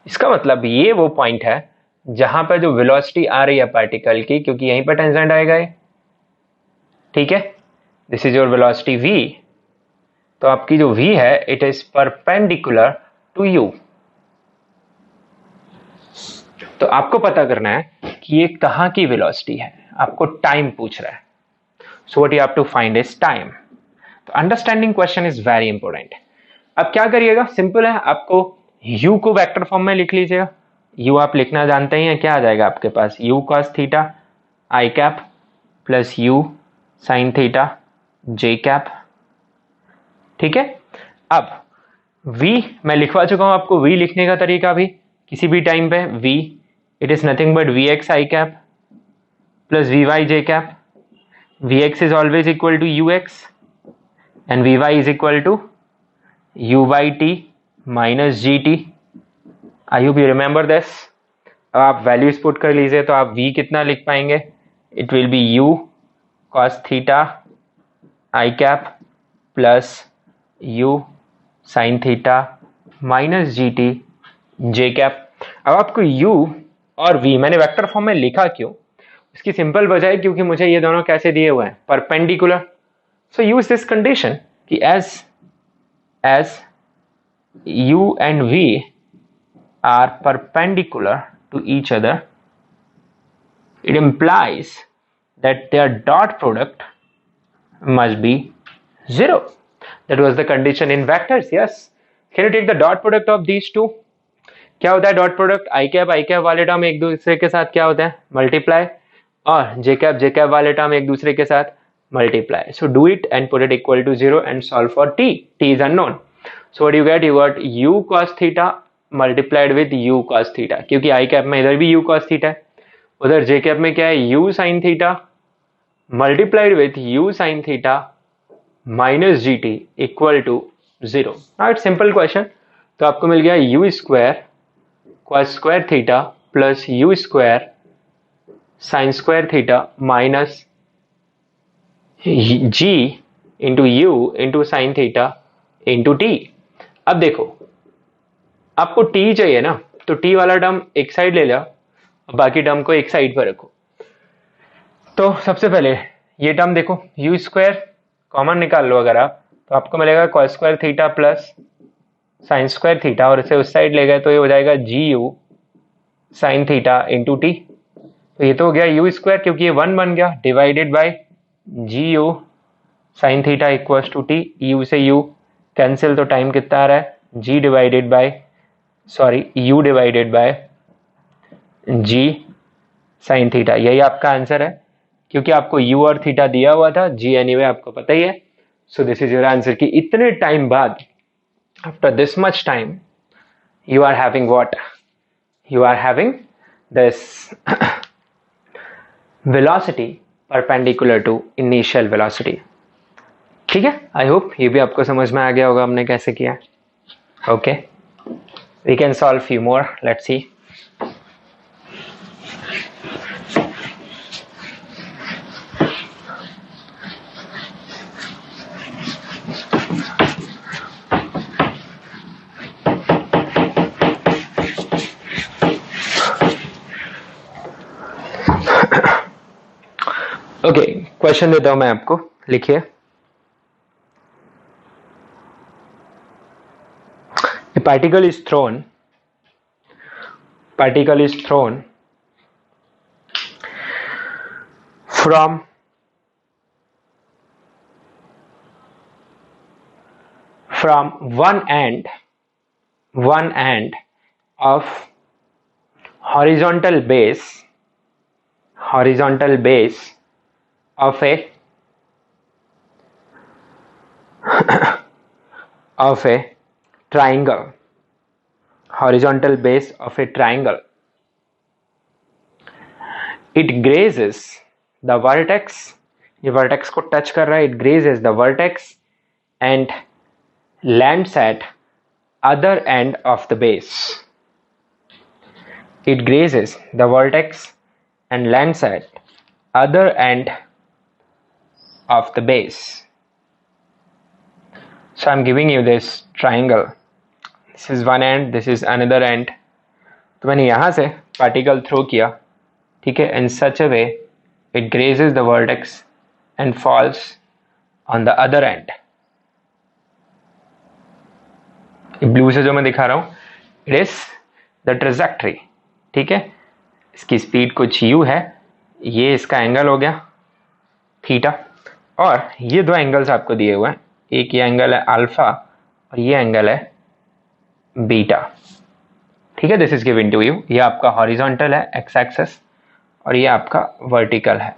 इसका मतलब ये वो पॉइंट है जहां पर जो वेलोसिटी आ रही है पार्टिकल की, क्योंकि यहीं पर टेंजेंट आएगा ये, ठीक है। This is your velocity v। तो आपकी जो v है it is perpendicular to u। तो आपको पता करना है कि ये कहां की वेलोसिटी है, आपको टाइम पूछ रहा है। So what you have to find is time. तो understanding question is very important. अब क्या करिएगा, सिंपल है, आपको u को वेक्टर फॉर्म में लिख लीजिएगा। u आप लिखना जानते ही हैं, क्या आ जाएगा आपके पास, u cos theta i cap plus u sine theta j cap. ठीक है, अब v मैं लिखवा चुका हूं आपको, v लिखने का तरीका भी किसी भी टाइम पे v it is nothing but vx I cap plus vy j cap. vx is always equal to ux and vy is equal to u by t minus gt। I hope you remember this. अब आप values put कर लीजिए तो आप v कितना लिख पाएंगे, it will be u cos theta i cap plus u sine theta minus g T J cap. अब आपको u और v मैंने वेक्टर फॉर्म में लिखा क्यों, इसकी सिंपल वजह है क्योंकि मुझे ये दोनों कैसे दिए हुए हैं, perpendicular. So use this condition कि as u and v are perpendicular to each other, it implies that their dot product must be 0. That was the condition in vectors. Yes, can you take the dot product of these two? क्या होता है dot product, आई cap वाले term एक दूसरे के साथ क्या होता है, मल्टीप्लाई, और जे कैप वाले टर्म एक दूसरे के साथ multiply. So do it and put it equal to 0 and solve for t is unknown. So what you got u cos theta multiplied with u cos theta, क्योंकि आई कैप में इधर भी u cos theta है, उधर जे cap में क्या है u sin theta multiplied with u sin theta minus g t equal to 0। Now it's simple question. तो आपको मिल गया u square cos square theta plus u square sine square theta minus g into u into sine theta into t. अब देखो आपको t चाहिए ना, तो t वाला टर्म एक साइड ले जाओ, बाकी टर्म को एक साइड पर रखो। तो सबसे पहले ये टर्म देखो, u स्क्वायर कॉमन निकाल लो अगर आप, तो आपको मिलेगा cos square theta plus sign square theta, और इसे उस साइड ले गए तो ये हो जाएगा जी u sine theta into t. तो ये तो हो गया u स्क्वायर, क्योंकि ये 1 बन गया, divided by g u sine theta equals to t. u से u कैंसिल, तो टाइम कितना आ रहा है, g divided by u divided by g sine theta. यही आपका आंसर है, क्योंकि आपको u और थीटा दिया हुआ था, g एनीवे आपको पता ही है। So this is your answer कि इतने टाइम बाद, after this much time, you are having what, you are having this velocity perpendicular to initial velocity. ठीक है, आई होप ये भी आपको समझ में आ गया होगा हमने कैसे किया। Okay, we can solve few more, let's see. Okay, question देता हूं मैं आपको, लिखिए। A particle is thrown from one end of horizontal base of a triangle, horizontal base of a triangle. It grazes the vertex, ये vertex को touch कर रहा है, it grazes the vertex and lands at other end of the base. It grazes the vertex and lands at other end of the base. So I'm giving you this triangle. This is one end, this is another end. तो मैंने यहाँ से particle throw किया, ठीक है, in such a way it grazes the vertex and falls on the other end. Blue से जो मैं दिखा रहा हूं, इट इज द ट्रेजेक्टरी, ठीक है। इसकी स्पीड कुछ यू है, ये इसका एंगल हो गया थीटा, और ये दो एंगल्स आपको दिए हुए हैं, एक ये एंगल है अल्फा और ये एंगल है बीटा, ठीक है। This is given to you, ये आपका हॉरिजॉन्टल है एक्स एक्सिस और ये आपका वर्टिकल है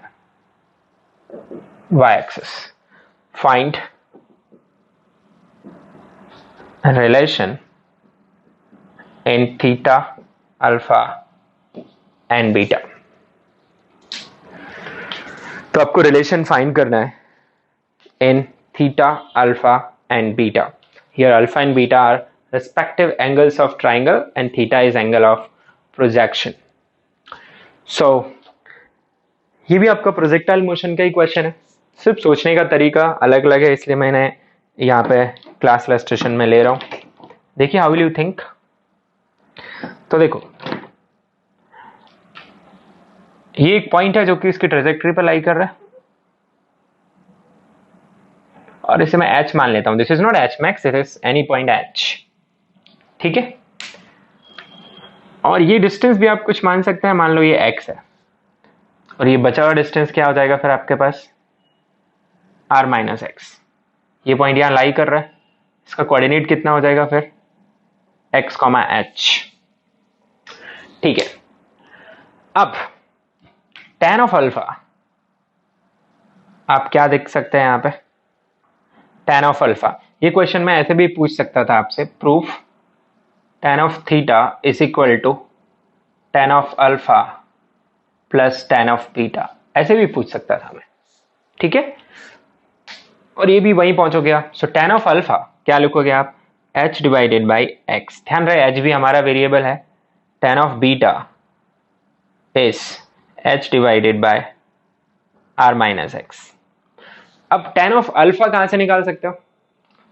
y axis. Find relation in theta alpha and beta. तो आपको रिलेशन फाइंड करना है in theta alpha and beta. Here alpha and beta are respective angles of triangle and theta is angle of projection. So ये भी आपका projectile motion का ही question है, सिर्फ सोचने का तरीका अलग अलग है, इसलिए मैंने यहाँ पे क्लास इलस्ट्रेशन में ले रहा हूं। देखिए हाउ विल यू थिंक। तो देखो ये एक पॉइंट है जो कि इसकी ट्रेजेक्टरी पर लाई कर रहा है और इसे मैं h मान लेता हूं। This is not h max, it is any point h, ठीक है। और ये डिस्टेंस भी आप कुछ मान सकते हैं, मान लो ये x है और ये बचा हुआ डिस्टेंस क्या हो जाएगा फिर आपके पास r माइनस एक्स। ये पॉइंट यहां लाई कर रहा है, इसका कोऑर्डिनेट कितना हो जाएगा फिर x, h, ठीक है। अब tan ऑफ अल्फा आप क्या देख सकते हैं यहां पे, tan ऑफ अल्फा, ये क्वेश्चन मैं ऐसे भी पूछ सकता था आपसे, proof tan of theta is equal to tan of alpha plus tan of beta, ऐसे भी पूछ सकता था मैं, ठीक है। और ये भी वहीं पहुंचोगे आप। सो tan ऑफ अल्फा क्या लिखोगे आप, h डिवाइडेड बाई x, ध्यान रहे h भी हमारा वेरिएबल है। tan of beta is h divided by r minus x. अब tan ऑफ अल्फा कहां से निकाल सकते हो,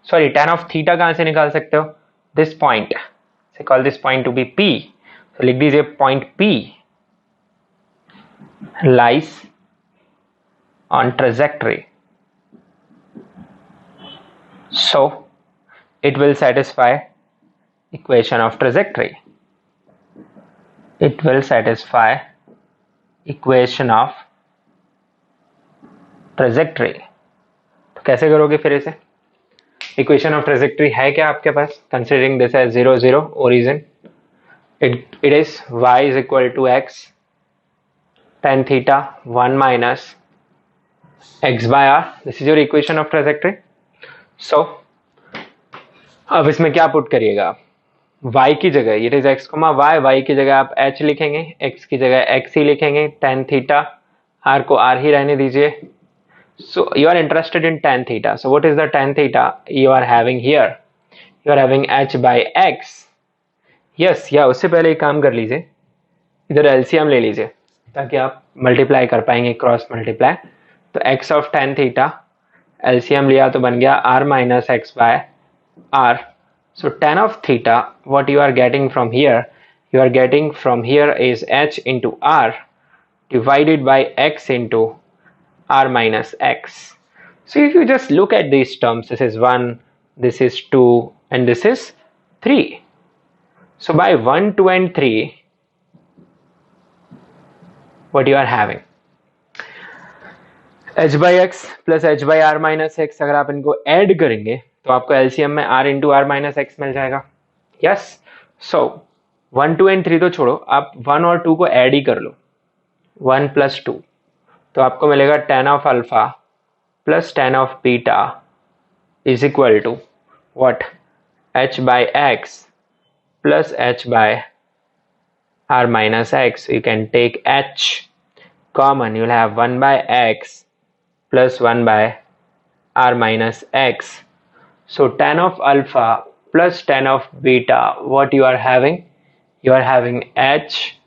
सॉरी tan ऑफ थीटा कहां से निकाल सकते हो, दिस पॉइंट से, call this point to be p, तो लिख दीजिए point p lies on trajectory, so it will satisfy equation of trajectory, it will satisfy equation of trajectory। तो कैसे करोगे फिर इसे, इक्वेशन ऑफ ट्रेजेक्टरी है क्या आपके पास, considering this as 0 0 origin, it is y is equal to x tan theta 1 minus x by r, this is your equation of trajectory। so अब इसमें क्या पुट करिएगा आप, y की जगह it is x, y की जगह आप h लिखेंगे, x की जगह x ही लिखेंगे, tan theta, r को r ही रहने दीजिए। so you are interested in tan theta, so what is the tan theta you are having here, you are having h by x, yes, या उससे पहले एक काम कर लीजिए, इधर एलसीएम ले लीजिए ताकि आप मल्टीप्लाई कर पाएंगे, क्रॉस मल्टीप्लाई। तो x of tan theta LCM लिया तो बन गया r minus x by r। सो tan of theta what you are getting from here, you are getting from here is h into r divided by x into r minus x. So if you just look at these terms, this is 1, this is 2 and this is 3. So by 1, 2 and 3 what you are having, h by x plus h by r minus x, अगर आप इनको add करेंगे तो आपको LCM में r into r minus x मिल जाएगा। Yes, so 1, 2 and 3 तो छोड़ो, आप 1 और 2 को ऐड ही कर लो, 1 प्लस 2, तो आपको मिलेगा tan of alpha plus tan of beta is equal to what, h by x plus h by r minus x. You can take h common, you'll have 1 by x plus 1 by r minus x. So tan of alpha plus tan of beta, what you are having, you are having h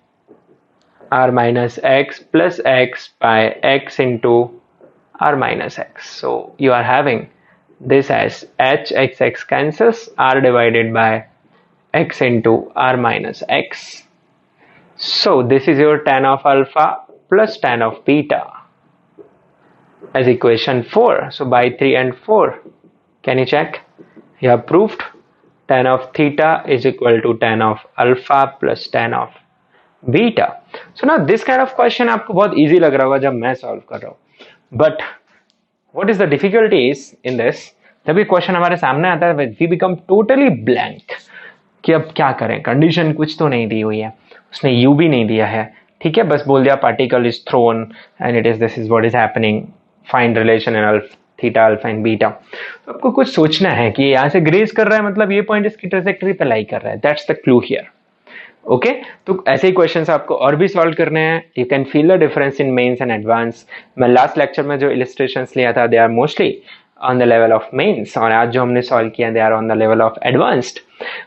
r minus x plus x by x into r minus x. So you are having this as h, x cancels, r divided by x into r minus x. So this is your tan of alpha plus tan of beta as equation 4. So by 3 and 4, can you check? You have proved tan of theta is equal to tan of alpha plus tan of beta. So now this kind of question आपको बहुत easy लग रहा होगा जब मैं solve कर रहा हूँ, but what is the difficulty is in this, जब ये क्वेश्चन हमारे सामने आता है we become totally blank कि अब क्या करें, कंडीशन कुछ तो नहीं दी हुई है, उसने u भी नहीं दिया है, ठीक है, बस बोल दिया particle is throne and it is this is what is happening, find relation in theta alpha and beta. तो आपको कुछ सोचना है कि यहाँ से ग्रेज कर रहा है मतलब ये पॉइंट इसकी ट्रेजेक्टरी पे लाई कर रहा है, that's the clue here. Okay, तो ऐसे ही क्वेश्चंस आपको और भी सॉल्व करने हैं. You can feel the difference in mains and advance. मैं लास्ट लेक्चर में जो इलिस्ट्रेशंस लिया था they are mostly on the level of mains, और आज जो हमने सॉल्व किया they are on the level of advanced.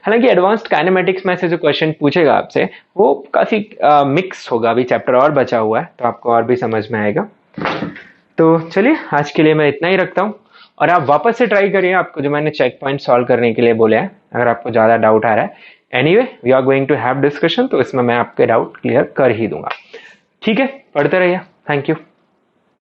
हालांकि एडवांस्ड काइनेमेटिक्स में से जो क्वेश्चन पूछेगा आपसे वो काफी मिक्स होगा, अभी चैप्टर और बचा हुआ है तो आपको और भी समझ में आएगा. तो चलिए आज के लिए मैं इतना ही रखता हूँ, और आप वापस से ट्राई करिए आपको जो मैंने चेक पॉइंट सॉल्व करने के लिए बोले हैं, अगर आपको ज्यादा डाउट आ रहा है. Anyway we are going to have discussion, तो इसमें मैं आपके डाउट क्लियर कर ही दूंगा. ठीक है, पढ़ते रहिए. Thank you.